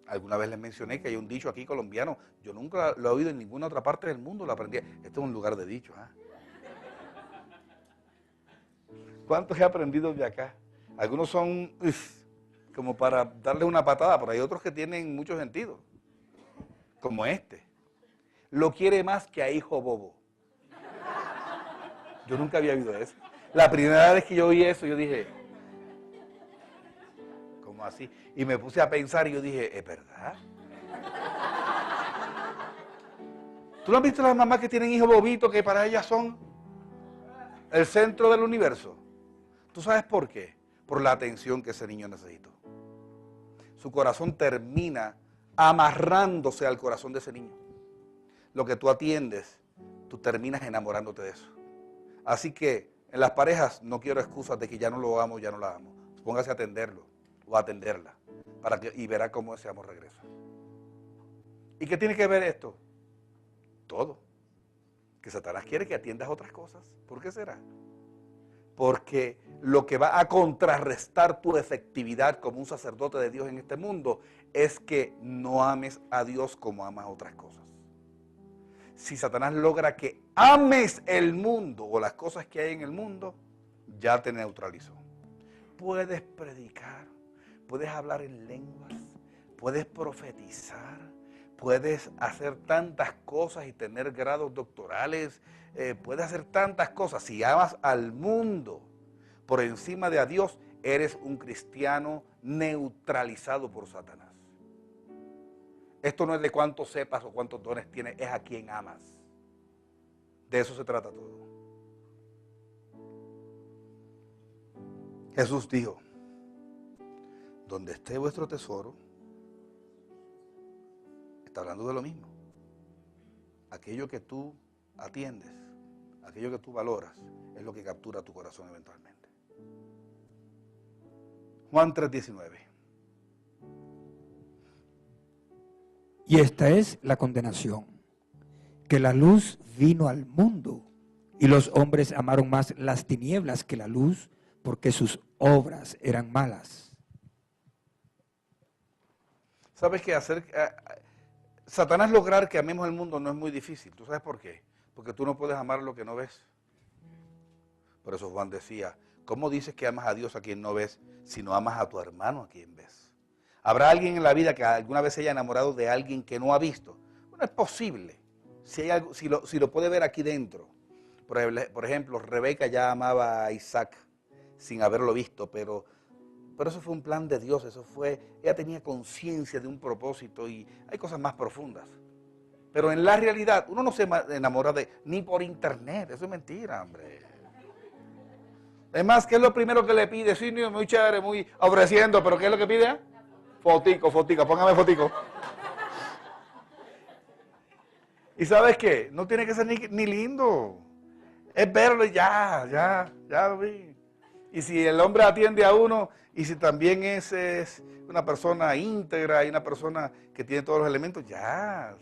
Alguna vez les mencioné que hay un dicho aquí colombiano, yo nunca lo he oído en ninguna otra parte del mundo, lo aprendí. Este es un lugar de dichos. ¿Cuántos he aprendido de acá? Algunos son como para darle una patada, pero hay otros que tienen mucho sentido, como este. Lo quiere más que a hijo bobo. Yo nunca había oído eso. La primera vez que yo oí eso, yo dije, ¿cómo así? Y me puse a pensar y yo dije, ¿es verdad? ¿Tú no has visto las mamás que tienen hijos bobitos que para ellas son el centro del universo? ¿Tú sabes por qué? Por la atención que ese niño necesitó. su corazón termina amarrándose al corazón de ese niño. Lo que tú atiendes, tú terminas enamorándote de eso. Así que en las parejas no quiero excusas de que ya no lo amo, ya no la amo. Póngase a atenderlo o a atenderla y verá cómo ese amor regresa. ¿Y qué tiene que ver esto? Todo. Que Satanás quiere que atiendas otras cosas. ¿Por qué será? Porque lo que va a contrarrestar tu efectividad como un sacerdote de Dios en este mundo es que no ames a Dios como amas otras cosas. Si Satanás logra que ames el mundo o las cosas que hay en el mundo, ya te neutralizó. Puedes predicar, puedes hablar en lenguas, puedes profetizar, puedes hacer tantas cosas y tener grados doctorales, puedes hacer tantas cosas. Si amas al mundo por encima de a Dios, eres un cristiano neutralizado por Satanás. Esto no es de cuánto sepas o cuántos dones tienes, es a quien amas. De eso se trata todo. Jesús dijo, donde esté vuestro tesoro, está hablando de lo mismo. Aquello que tú atiendes, aquello que tú valoras, es lo que captura tu corazón eventualmente. Juan 3:19. Y esta es la condenación, que la luz vino al mundo y los hombres amaron más las tinieblas que la luz porque sus obras eran malas. ¿Sabes qué? Satanás lograr que amemos el mundo no es muy difícil. ¿Tú sabes por qué? Porque tú no puedes amar lo que no ves. Por eso Juan decía, ¿cómo dices que amas a Dios a quien no ves si no amas a tu hermano a quien ves? ¿Habrá alguien en la vida que alguna vez se haya enamorado de alguien que no ha visto? Bueno, es posible, si lo puede ver aquí dentro. Por ejemplo, Rebeca ya amaba a Isaac sin haberlo visto, pero eso fue un plan de Dios, ella tenía conciencia de un propósito y hay cosas más profundas. Pero en la realidad, uno no se enamora ni por internet, eso es mentira, hombre. Además, ¿qué es lo primero que le pide? Sí, muy chévere, muy ofreciendo, pero ¿qué es lo que pide? Fotico, póngame fotico. ¿Y sabes qué? No tiene que ser ni lindo. Es verlo y ya lo vi. Y si el hombre atiende a uno, y si también es una persona íntegra y una persona que tiene todos los elementos, ya.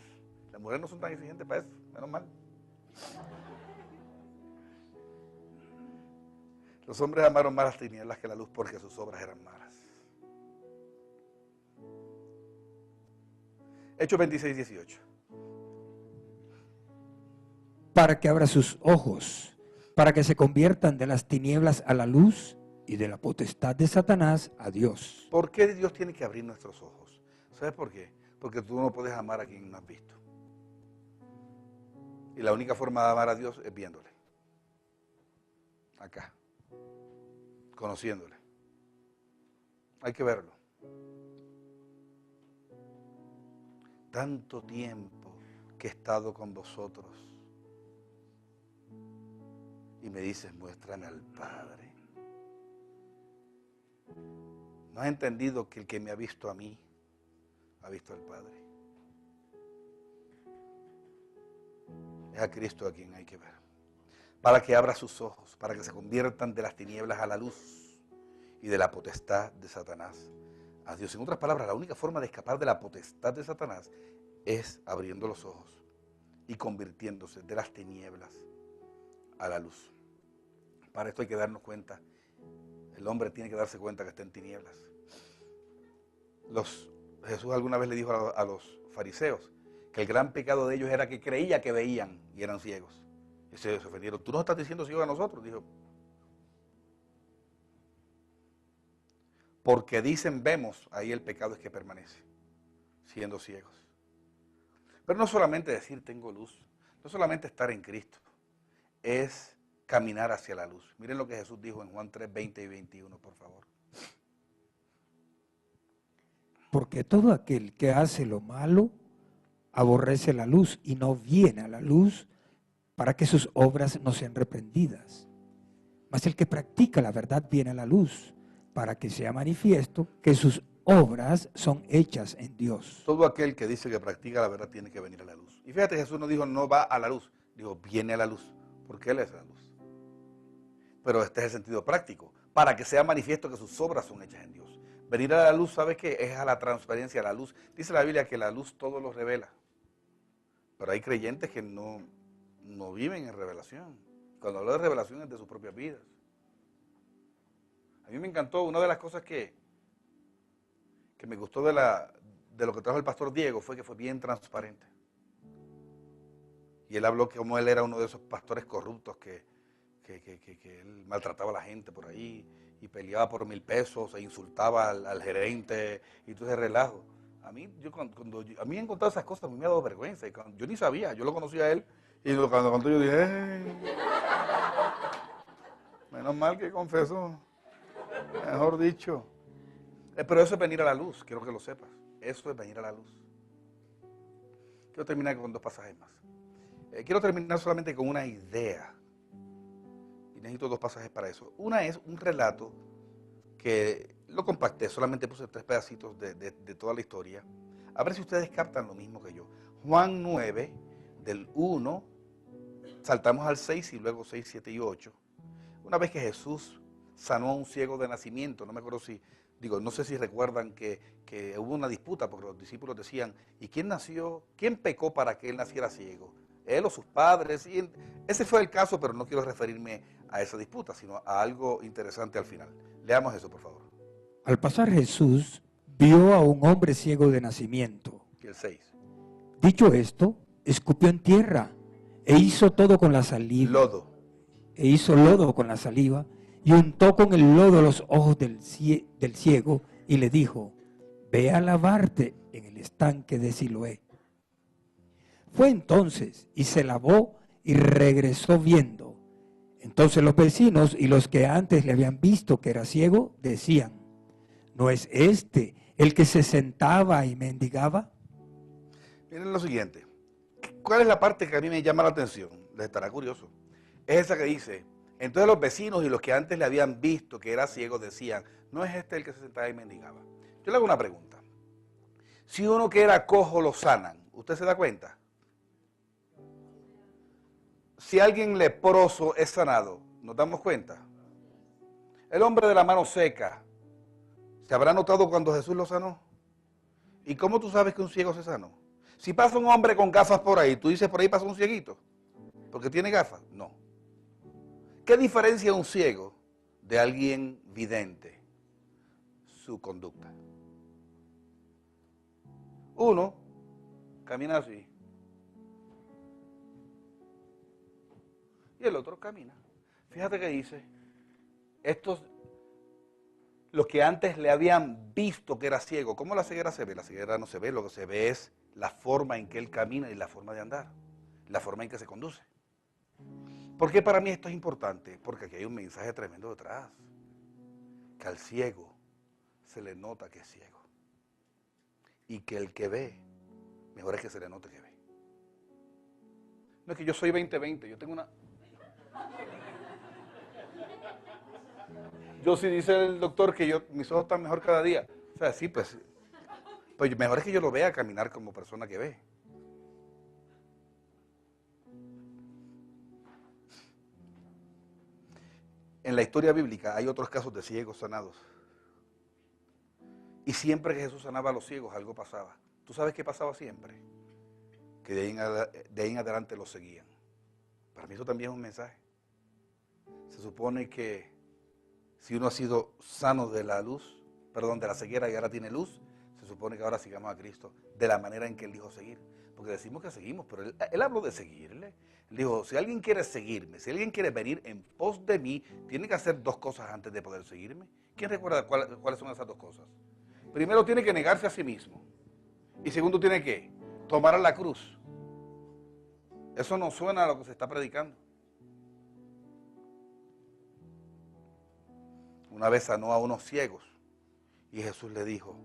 Las mujeres no son tan exigentes para eso, menos mal. Los hombres amaron más las tinieblas que la luz porque sus obras eran malas. Hechos 26:18. Para que abra sus ojos, para que se conviertan de las tinieblas a la luz y de la potestad de Satanás a Dios. ¿Por qué Dios tiene que abrir nuestros ojos? ¿Sabes por qué? Porque tú no puedes amar a quien no has visto. Y la única forma de amar a Dios es viéndole. Acá. Conociéndole. Hay que verlo. Tanto tiempo que he estado con vosotros y me dices, muéstrame al Padre. ¿No has entendido que el que me ha visto a mí, ha visto al Padre? Es a Cristo a quien hay que ver. Para que abra sus ojos, para que se conviertan de las tinieblas a la luz y de la potestad de Satanás a Dios. En otras palabras, la única forma de escapar de la potestad de Satanás es abriendo los ojos y convirtiéndose de las tinieblas a la luz. Para esto hay que darnos cuenta. El hombre tiene que darse cuenta que está en tinieblas. Jesús alguna vez le dijo a los fariseos que el gran pecado de ellos era que creía que veían y eran ciegos. Y se ofendieron. ¿Tú nos estás diciendo ciegos a nosotros? Dijo. Porque dicen vemos, ahí el pecado es que permanece, siendo ciegos. Pero no solamente decir tengo luz, no solamente estar en Cristo, es caminar hacia la luz. Miren lo que Jesús dijo en Juan 3, 20 y 21, por favor. Porque todo aquel que hace lo malo aborrece la luz y no viene a la luz para que sus obras no sean reprendidas. Mas el que practica la verdad viene a la luz para que sea manifiesto que sus obras son hechas en Dios. Todo aquel que dice que practica la verdad tiene que venir a la luz. Y fíjate, Jesús no dijo no va a la luz, dijo viene a la luz, porque Él es la luz. Pero este es el sentido práctico, para que sea manifiesto que sus obras son hechas en Dios. Venir a la luz, ¿sabe qué? Es a la transparencia, a la luz. Dice la Biblia que la luz todo lo revela. Pero hay creyentes que no viven en revelación. Cuando hablo de revelación es de sus propias vidas. A mí me encantó, una de las cosas que me gustó de lo que trajo el pastor Diego fue que fue bien transparente. Y él habló que como él era uno de esos pastores corruptos que él maltrataba a la gente por ahí y peleaba por 1,000 pesos e insultaba al gerente y todo ese relajo. A mí, a mí he encontrado esas cosas, a mí me ha dado vergüenza. Y yo ni sabía, yo lo conocía a él y cuando yo dije, menos mal que confesó, mejor dicho. Pero eso es venir a la luz, quiero que lo sepas. Eso es venir a la luz. Quiero terminar con 2 pasajes más. Quiero terminar solamente con una idea. Y necesito 2 pasajes para eso. Una es un relato que lo compacté, solamente puse 3 pedacitos de toda la historia. A ver si ustedes captan lo mismo que yo. Juan 9, del 1, saltamos al 6 y luego 6, 7 y 8. Una vez que Jesús sanó a un ciego de nacimiento, no me acuerdo no sé si recuerdan que hubo una disputa porque los discípulos decían, ¿y quién pecó para que él naciera ciego? ¿Él o sus padres? Y ese fue el caso, pero no quiero referirme a esa disputa, sino a algo interesante al final. Leamos eso, por favor. Al pasar Jesús vio a un hombre ciego de nacimiento. Y el 6. Dicho esto, escupió en tierra e hizo todo con la saliva. Lodo. E hizo lodo con la saliva y untó con el lodo los ojos del ciego y le dijo, ve a lavarte en el estanque de Siloé. Fue entonces y se lavó y regresó viendo. Entonces los vecinos y los que antes le habían visto que era ciego decían, ¿no es este el que se sentaba y mendigaba? Miren lo siguiente. ¿Cuál es la parte que a mí me llama la atención? Les estará curioso. Es esa que dice, entonces los vecinos y los que antes le habían visto que era ciego decían, ¿no es este el que se sentaba y mendigaba? Yo le hago una pregunta. Si uno que era cojo lo sanan, ¿usted se da cuenta? Si alguien leproso es sanado, ¿nos damos cuenta? El hombre de la mano seca, ¿se habrá notado cuando Jesús lo sanó? ¿Y cómo tú sabes que un ciego se sanó? Si pasa un hombre con gafas por ahí, ¿tú dices por ahí pasa un cieguito? ¿Porque tiene gafas? No. ¿Qué diferencia un ciego de alguien vidente? Su conducta. Uno camina así y el otro camina. Fíjate que dice, los que antes le habían visto que era ciego. ¿Cómo la ceguera se ve? La ceguera no se ve, lo que se ve es la forma en que él camina y la forma de andar, la forma en que se conduce. ¿Por qué para mí esto es importante? Porque aquí hay un mensaje tremendo detrás. Que al ciego se le nota que es ciego. Y que el que ve, mejor es que se le note que ve. No es que yo soy 20-20, yo tengo una... Yo sí dice el doctor que mis ojos están mejor cada día. O sea, sí, pues mejor es que yo lo vea caminar como persona que ve. En la historia bíblica hay otros casos de ciegos sanados. Y siempre que Jesús sanaba a los ciegos, algo pasaba. ¿Tú sabes qué pasaba siempre? Que de ahí en adelante los seguían. Para mí eso también es un mensaje. Se supone que si uno ha sido sano de la de la ceguera y ahora tiene luz, se supone que ahora sigamos a Cristo de la manera en que Él dijo seguir. Porque decimos que seguimos, pero Él habló de seguirle. Él dijo, si alguien quiere seguirme, si alguien quiere venir en pos de mí, tiene que hacer 2 cosas antes de poder seguirme. ¿Quién recuerda cuáles son esas 2 cosas? Primero tiene que negarse a sí mismo. Y segundo tiene que tomar la cruz. Eso no suena a lo que se está predicando. Una vez sanó a unos ciegos y Jesús le dijo,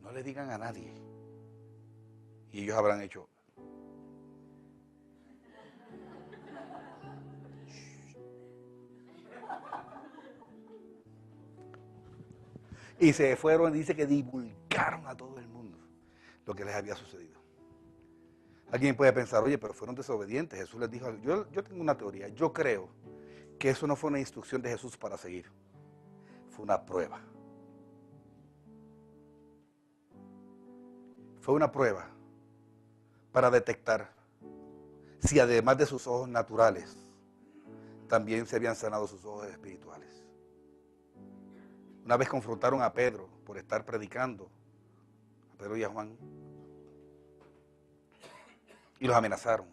no le digan a nadie. Y ellos habrán hecho. Y se fueron, dice que divulgaron a todo el mundo lo que les había sucedido. Alguien puede pensar, oye, pero fueron desobedientes. Jesús les dijo, yo tengo una teoría, yo creo que eso no fue una instrucción de Jesús para seguir, fue una prueba. Fue una prueba para detectar si además de sus ojos naturales, también se habían sanado sus ojos espirituales. Una vez confrontaron a Pedro por estar predicando, a Pedro y a Juan, y los amenazaron.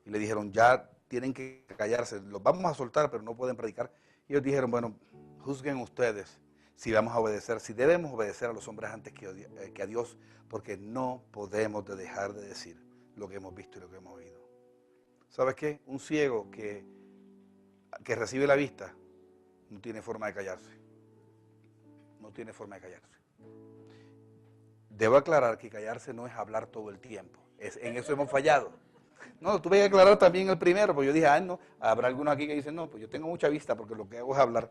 Y le dijeron, ya tienen que callarse, los vamos a soltar, pero no pueden predicar. Y ellos dijeron, bueno, juzguen ustedes si vamos a obedecer, si debemos obedecer a los hombres antes que a Dios, porque no podemos dejar de decir lo que hemos visto y lo que hemos oído. ¿Sabes qué? Un ciego que recibe la vista no tiene forma de callarse. No tiene forma de callarse. Debo aclarar que callarse no es hablar todo el tiempo. En eso hemos fallado. No, tuve que aclarar también el primero, porque yo dije, no, habrá algunos aquí que dicen, no, pues yo tengo mucha vista porque lo que hago es hablar.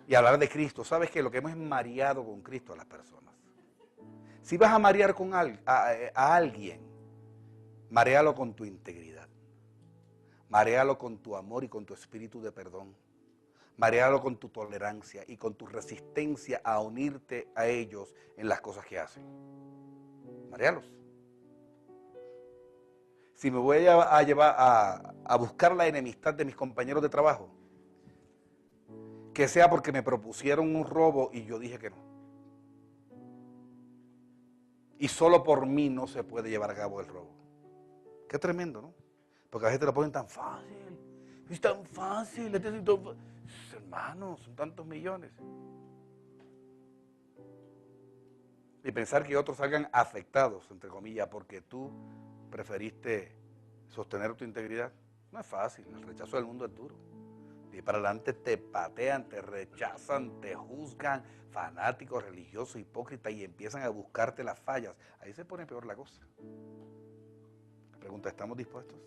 Y hablar de Cristo. ¿Sabes qué? Lo que hemos es mareado con Cristo a las personas. Si vas a marear con a alguien, maréalo con tu integridad. Maréalo con tu amor y con tu espíritu de perdón. Maréalo con tu tolerancia y con tu resistencia a unirte a ellos en las cosas que hacen. Maréalos. Si me voy a llevar a buscar la enemistad de mis compañeros de trabajo, que sea porque me propusieron un robo y yo dije que no. Y solo por mí no se puede llevar a cabo el robo. Qué tremendo, ¿no? Porque a veces te lo ponen tan fácil. Es tan fácil. Hermanos, son tantos millones. Y pensar que otros salgan afectados, entre comillas, porque tú preferiste sostener tu integridad. No es fácil. El rechazo del mundo es duro. Y para adelante te patean, te rechazan, te juzgan, fanáticos, religiosos, hipócritas, y empiezan a buscarte las fallas. Ahí se pone peor la cosa. La pregunta, ¿estamos dispuestos?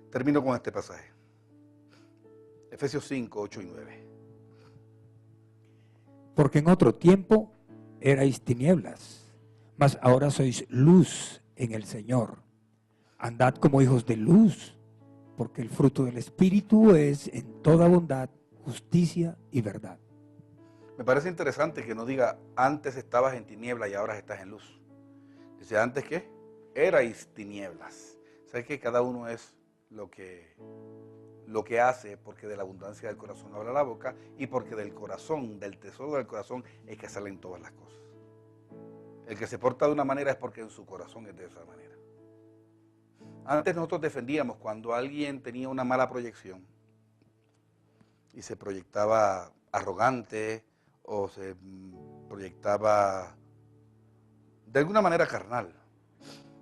Termino con este pasaje. Efesios 5, 8 y 9. Porque en otro tiempo erais tinieblas, mas ahora sois luz en el Señor. Andad como hijos de luz, porque el fruto del Espíritu es en toda bondad, justicia y verdad. Me parece interesante que no diga, antes estabas en tinieblas y ahora estás en luz. Dice, ¿antes qué? Erais tinieblas. ¿Sabes que cada uno es lo que hace? Porque de la abundancia del corazón habla la boca, y porque del corazón, del tesoro del corazón, es que salen todas las cosas. El que se porta de una manera es porque en su corazón es de esa manera. Antes nosotros defendíamos cuando alguien tenía una mala proyección y se proyectaba arrogante o se proyectaba de alguna manera carnal.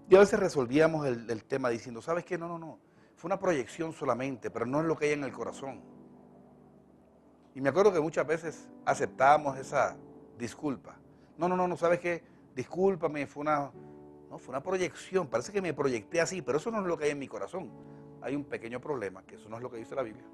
Y a veces resolvíamos el tema diciendo, ¿sabes qué? No. Fue una proyección solamente, pero no es lo que hay en el corazón. Y me acuerdo que muchas veces aceptábamos esa disculpa. No, ¿sabes qué? Discúlpame, fue una proyección. Parece que me proyecté así, pero eso no es lo que hay en mi corazón. Hay un pequeño problema, que eso no es lo que dice la Biblia.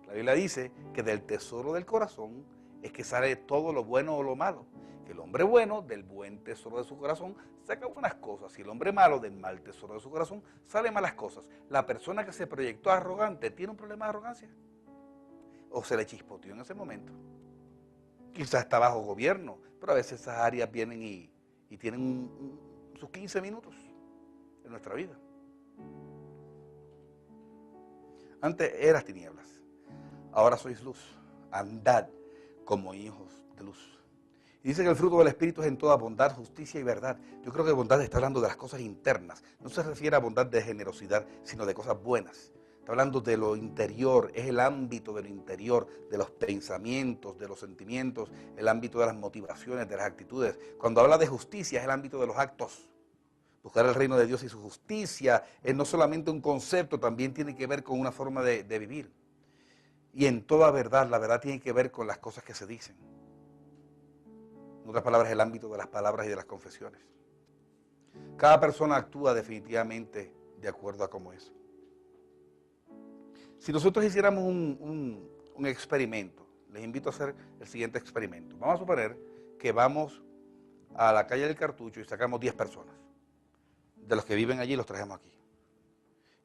La Biblia dice que del tesoro del corazón es que sale todo lo bueno o lo malo. Que el hombre bueno, del buen tesoro de su corazón, saca buenas cosas. Y el hombre malo, del mal tesoro de su corazón, sale malas cosas. La persona que se proyectó arrogante, ¿tiene un problema de arrogancia? ¿O se le chispoteó en ese momento? Quizás está bajo gobierno, pero a veces esas áreas vienen y tienen sus 15 minutos en nuestra vida. Antes eras tinieblas, ahora sois luz. Andad como hijos de luz. Y dice que el fruto del Espíritu es en toda bondad, justicia y verdad. Yo creo que bondad está hablando de las cosas internas. No se refiere a bondad de generosidad, sino de cosas buenas. Está hablando de lo interior, es el ámbito de lo interior, de los pensamientos, de los sentimientos, el ámbito de las motivaciones, de las actitudes. Cuando habla de justicia es el ámbito de los actos. Buscar el reino de Dios y su justicia es no solamente un concepto, también tiene que ver con una forma de vivir. Y en toda verdad, la verdad tiene que ver con las cosas que se dicen. En otras palabras, el ámbito de las palabras y de las confesiones. Cada persona actúa definitivamente de acuerdo a cómo es. Si nosotros hiciéramos un experimento, les invito a hacer el siguiente experimento. Vamos a suponer que vamos a la calle del Cartucho y sacamos 10 personas. De los que viven allí los traemos aquí.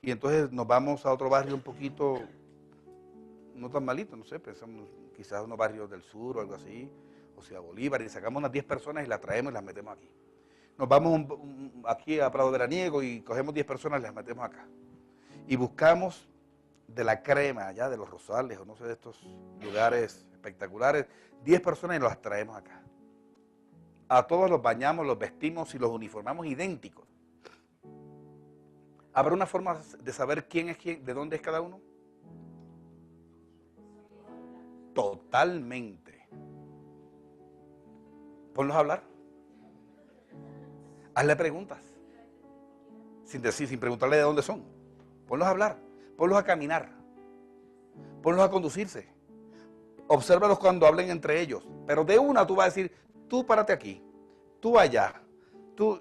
Y entonces nos vamos a otro barrio un poquito, no tan malito, no sé, pensamos quizás unos barrios del sur o algo así, o sea, Bolívar, y sacamos unas 10 personas y las traemos y las metemos aquí. Nos vamos aquí a Prado Veraniego y cogemos 10 personas y las metemos acá. Y buscamos de la crema, allá de los Rosales, o no sé, de estos lugares espectaculares, 10 personas y las traemos acá. A todos los bañamos, los vestimos y los uniformamos idénticos. ¿Habrá una forma de saber quién es quién, de dónde es cada uno? Totalmente. Ponlos a hablar. Hazle preguntas. Sin preguntarle de dónde son. Ponlos a hablar. Ponlos a caminar. Ponlos a conducirse. Obsérvalos cuando hablen entre ellos. Pero de una tú vas a decir, tú párate aquí, tú allá, tú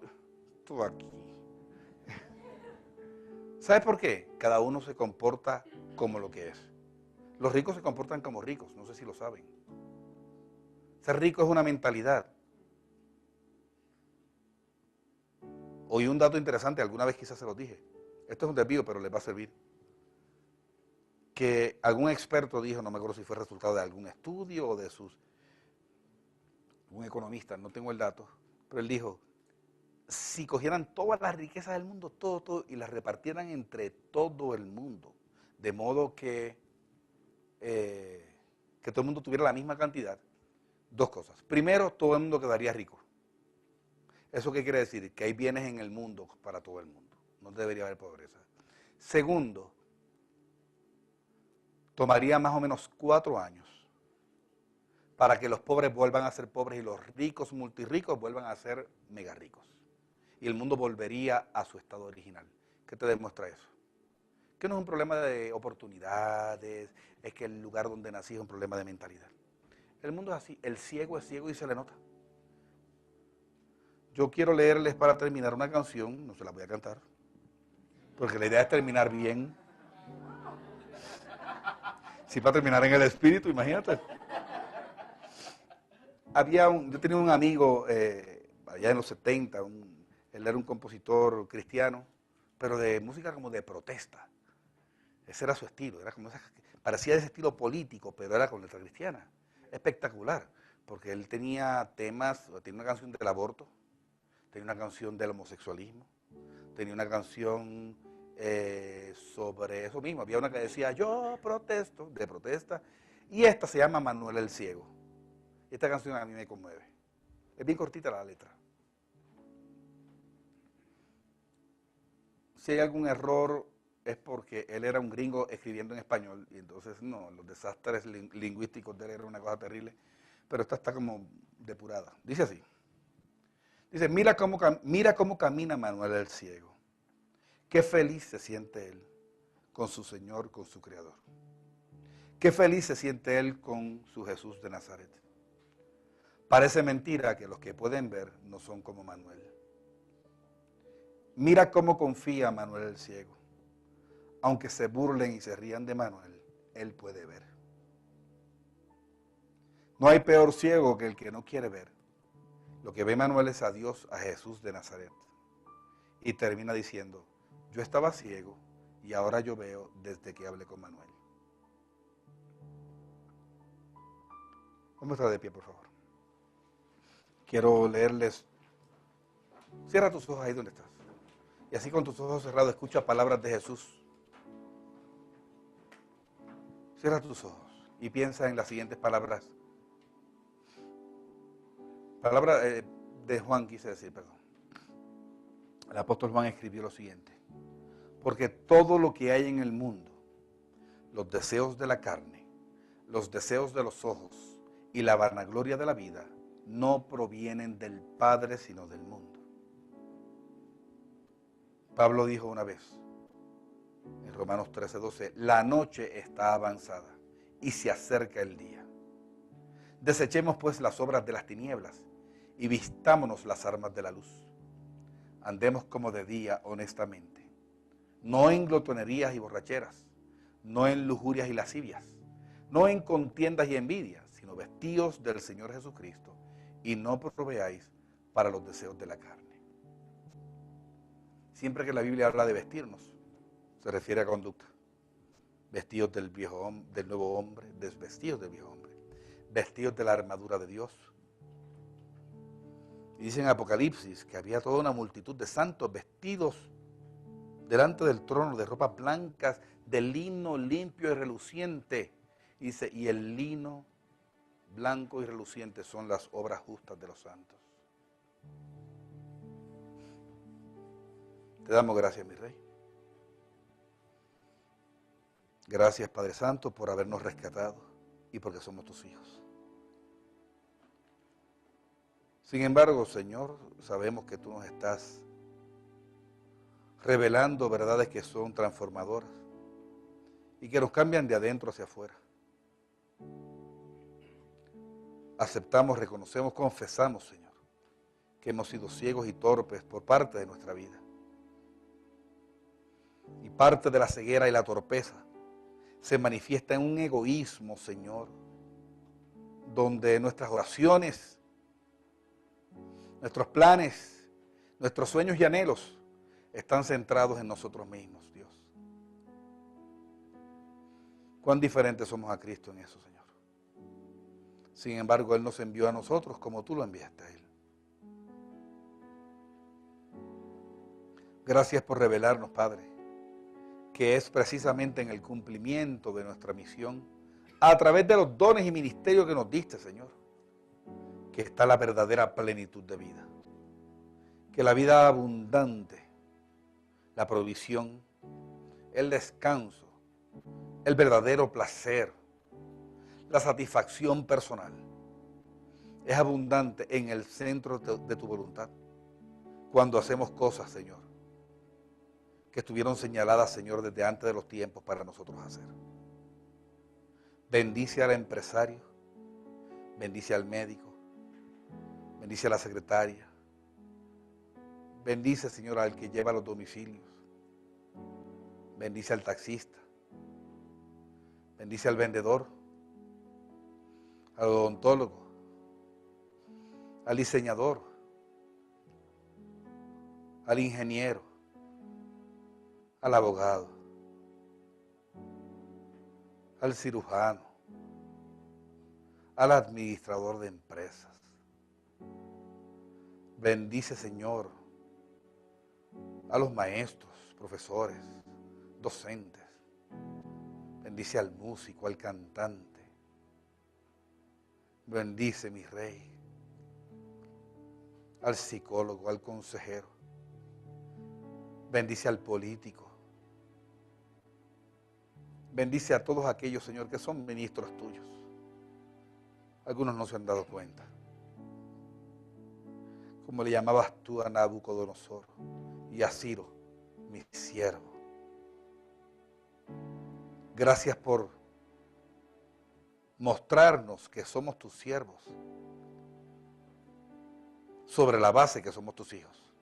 aquí. ¿Sabes por qué? Cada uno se comporta como lo que es. Los ricos se comportan como ricos, no sé si lo saben. Ser rico es una mentalidad. Oí un dato interesante, alguna vez quizás se los dije. Esto es un desvío, pero les va a servir. Que algún experto dijo, no me acuerdo si fue resultado de algún estudio o de un economista, no tengo el dato, pero él dijo, si cogieran todas las riquezas del mundo, todo, y las repartieran entre todo el mundo, de modo que todo el mundo tuviera la misma cantidad, dos cosas. Primero, todo el mundo quedaría rico. ¿Eso qué quiere decir? Que hay bienes en el mundo para todo el mundo. No debería haber pobreza. Segundo, tomaría más o menos 4 años para que los pobres vuelvan a ser pobres y los ricos, multirricos, vuelvan a ser mega ricos. Y el mundo volvería a su estado original. ¿Qué te demuestra eso? Que no es un problema de oportunidades, es que el lugar donde nací es un problema de mentalidad. El mundo es así, el ciego es ciego y se le nota. Yo quiero leerles para terminar una canción, no se la voy a cantar, porque la idea es terminar bien. Si para terminar en el espíritu, imagínate. Yo tenía un amigo allá en los 70, él era un compositor cristiano, pero de música como de protesta. Ese era su estilo, parecía de ese estilo político, pero era con letra cristiana. Espectacular, porque él tenía una canción del aborto, tenía una canción del homosexualismo, tenía una canción sobre eso mismo. Había una que decía, yo protesto, de protesta, y esta se llama Manuel el Ciego. Esta canción a mí me conmueve. Es bien cortita la letra. Si hay algún error es porque él era un gringo escribiendo en español y entonces no, los desastres lingüísticos de él eran una cosa terrible, pero esta está como depurada. Dice así. Dice, mira cómo camina Manuel el Ciego. Qué feliz se siente él con su Señor, con su Creador. Qué feliz se siente él con su Jesús de Nazaret. Parece mentira que los que pueden ver no son como Manuel. Mira cómo confía Manuel el Ciego. Aunque se burlen y se rían de Manuel, él puede ver. No hay peor ciego que el que no quiere ver. Lo que ve Manuel es a Dios, a Jesús de Nazaret. Y termina diciendo, yo estaba ciego y ahora yo veo desde que hablé con Manuel. Vamos a estar de pie, por favor. Quiero leerles. Cierra tus ojos ahí donde estás. Y así con tus ojos cerrados escucha palabras de Jesús. Cierra tus ojos y piensa en las siguientes palabras. Palabra de Juan, quise decir, perdón. El apóstol Juan escribió lo siguiente. Porque todo lo que hay en el mundo, los deseos de la carne, los deseos de los ojos y la vanagloria de la vida, no provienen del Padre, sino del mundo. Pablo dijo una vez, en Romanos 13:12, la noche está avanzada y se acerca el día. Desechemos pues las obras de las tinieblas y vistámonos las armas de la luz. Andemos como de día honestamente, no en glotonerías y borracheras, no en lujurias y lascivias, no en contiendas y envidias, sino vestíos del Señor Jesucristo y no proveáis para los deseos de la carne. Siempre que la Biblia habla de vestirnos, se refiere a conducta. Vestidos del nuevo hombre, desvestidos del viejo hombre, vestidos de la armadura de Dios. Y dice en Apocalipsis que había toda una multitud de santos vestidos delante del trono de ropas blancas, de lino limpio y reluciente. Y dice, y el lino blanco y reluciente son las obras justas de los santos. Te damos gracias, mi Rey. Gracias, Padre Santo, por habernos rescatado y porque somos tus hijos. Sin embargo, Señor, sabemos que tú nos estás revelando verdades que son transformadoras y que nos cambian de adentro hacia afuera. Aceptamos, reconocemos, confesamos, Señor, que hemos sido ciegos y torpes por parte de nuestra vida. Y parte de la ceguera y la torpeza se manifiesta en un egoísmo, Señor, donde nuestras oraciones, nuestros planes, nuestros sueños y anhelos están centrados en nosotros mismos, Dios. Cuán diferentes somos a Cristo en eso, Señor. Sin embargo, Él nos envió a nosotros como tú lo enviaste a Él. Gracias por revelarnos, Padre, que es precisamente en el cumplimiento de nuestra misión, a través de los dones y ministerios que nos diste, Señor, que está la verdadera plenitud de vida. Que la vida abundante, la provisión, el descanso, el verdadero placer, la satisfacción personal, es abundante en el centro de tu voluntad. Cuando hacemos cosas, Señor, que estuvieron señaladas, Señor, desde antes de los tiempos para nosotros hacer. Bendice al empresario, bendice al médico, bendice a la secretaria, bendice, Señor, al que lleva los domicilios, bendice al taxista, bendice al vendedor, al odontólogo, al diseñador, al ingeniero, al abogado, al cirujano, al administrador de empresas. Bendice, Señor, a los maestros, profesores, docentes. Bendice al músico, al cantante. Bendice, mi Rey, al psicólogo, al consejero. Bendice al político. Bendice a todos aquellos, Señor, que son ministros tuyos. Algunos no se han dado cuenta. Como le llamabas tú a Nabucodonosor y a Ciro, mi siervo. Gracias por mostrarnos que somos tus siervos, sobre la base que somos tus hijos.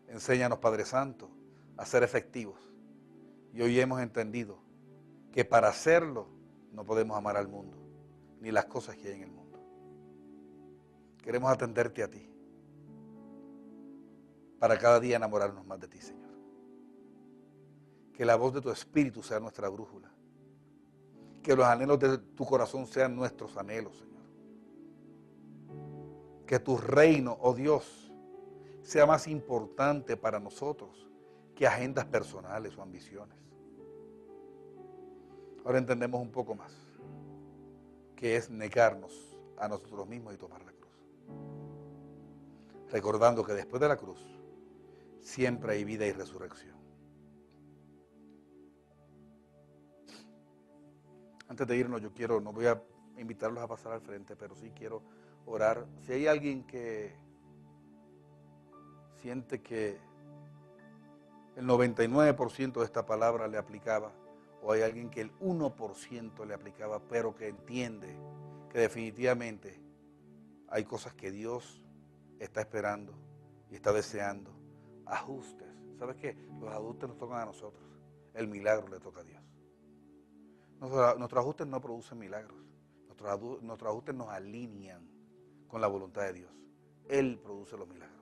Enséñanos, Padre Santo, a ser efectivos. Y hoy hemos entendido que para hacerlo no podemos amar al mundo, ni las cosas que hay en el mundo. Queremos atenderte a ti, para cada día enamorarnos más de ti, Señor. Que la voz de tu Espíritu sea nuestra brújula. Que los anhelos de tu corazón sean nuestros anhelos, Señor. Que tu reino, oh Dios, sea más importante para nosotros que agendas personales o ambiciones. Ahora entendemos un poco más que es negarnos a nosotros mismos y tomar la cruz. Recordando que después de la cruz siempre hay vida y resurrección. Antes de irnos, no voy a invitarlos a pasar al frente, pero sí quiero orar. Si hay alguien que siente que el 99% de esta palabra le aplicaba, o hay alguien que el 1% le aplicaba, pero que entiende que definitivamente hay cosas que Dios está esperando y está deseando, ajustes. ¿Sabes qué? Los ajustes nos tocan a nosotros. el milagro le toca a Dios. Nuestros ajustes no producen milagros. Nuestros ajustes nos alinean con la voluntad de Dios. Él produce los milagros.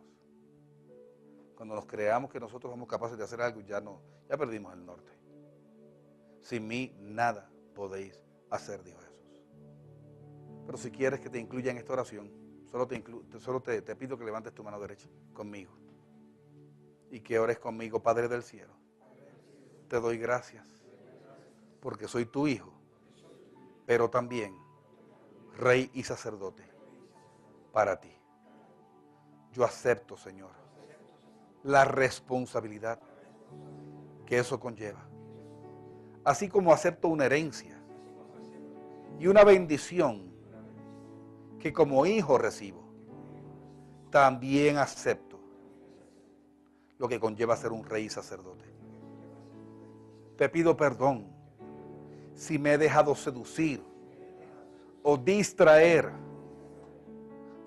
Cuando nos creamos que nosotros somos capaces de hacer algo, ya perdimos el norte. Sin mí nada podéis hacer, dijo Jesús. Pero si quieres que te incluya en esta oración, solo te pido que levantes tu mano derecha conmigo y que ores conmigo. Padre del cielo, te doy gracias porque soy tu hijo, pero también rey y sacerdote para ti. Yo acepto, Señor, la responsabilidad que eso conlleva, así como acepto una herencia y una bendición que como hijo recibo. También acepto lo que conlleva ser un rey y sacerdote. Te pido perdón si me he dejado seducir o distraer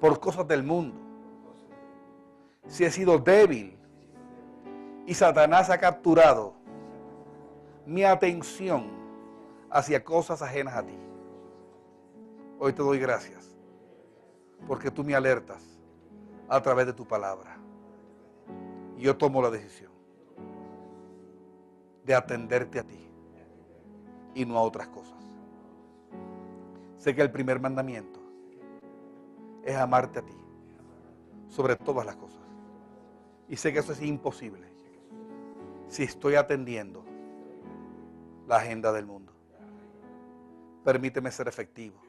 por cosas del mundo, si he sido débil y Satanás ha capturado mi atención hacia cosas ajenas a ti. Hoy te doy gracias porque tú me alertas a través de tu palabra. Y yo tomo la decisión de atenderte a ti y no a otras cosas. Sé que el primer mandamiento es amarte a ti sobre todas las cosas. Y sé que eso es imposible si estoy atendiendo la agenda del mundo. Permíteme ser efectivo,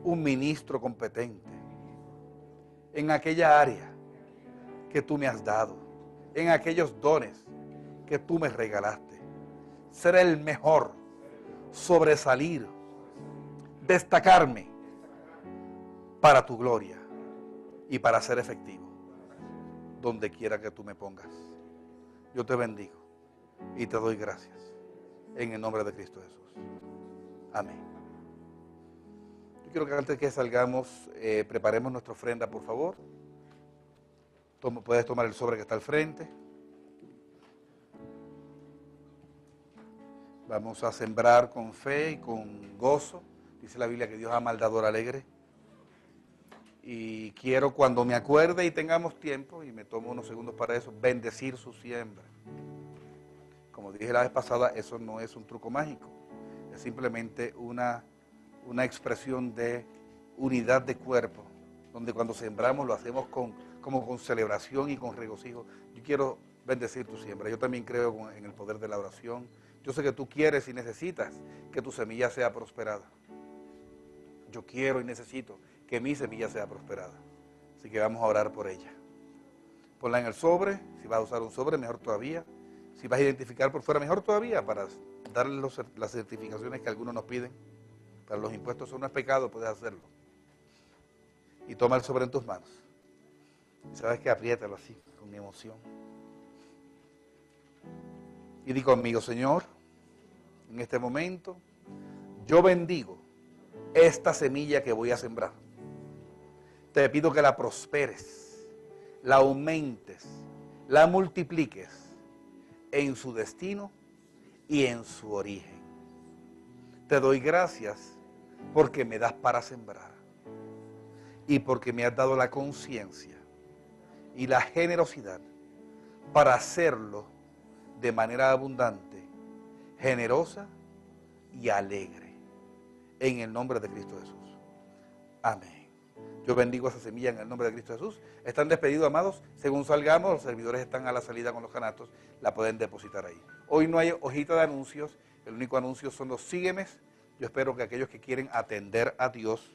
un ministro competente en aquella área que tú me has dado, en aquellos dones que tú me regalaste. Ser el mejor, sobresalir, destacarme para tu gloria y para ser efectivo donde quiera que tú me pongas. Yo te bendigo y te doy gracias en el nombre de Cristo Jesús. Amén. Yo quiero que antes que salgamos, preparemos nuestra ofrenda, por favor. Puedes tomar el sobre que está al frente. Vamos a sembrar con fe y con gozo. Dice la Biblia que Dios ama al dador alegre. Y quiero, cuando me acuerde y tengamos tiempo, y me tomo unos segundos para eso, bendecir su siembra. Como dije la vez pasada, eso no es un truco mágico. Es simplemente una expresión de unidad de cuerpo, donde cuando sembramos lo hacemos como con celebración y con regocijo. Yo quiero bendecir tu siembra. Yo también creo en el poder de la oración. Yo sé que tú quieres y necesitas que tu semilla sea prosperada. Yo quiero y necesito que mi semilla sea prosperada. Así que vamos a orar por ella. Ponla en el sobre. Si vas a usar un sobre, mejor todavía. Si vas a identificar por fuera, mejor todavía, para darle las certificaciones que algunos nos piden. Para los impuestos eso no es pecado, puedes hacerlo. Y toma el sobre en tus manos. Y sabes que apriétalo así, con emoción. Y di conmigo: Señor, en este momento, yo bendigo esta semilla que voy a sembrar. Te pido que la prosperes, la aumentes, la multipliques en su destino y en su origen. Te doy gracias porque me das para sembrar y porque me has dado la conciencia y la generosidad para hacerlo de manera abundante, generosa y alegre. En el nombre de Cristo Jesús. Amén. Yo bendigo esa semilla en el nombre de Cristo Jesús. Están despedidos, amados. Según salgamos, los servidores están a la salida con los canastos. La pueden depositar ahí. Hoy no hay hojita de anuncios. El único anuncio son los síguemes. Yo espero que aquellos que quieren atender a Dios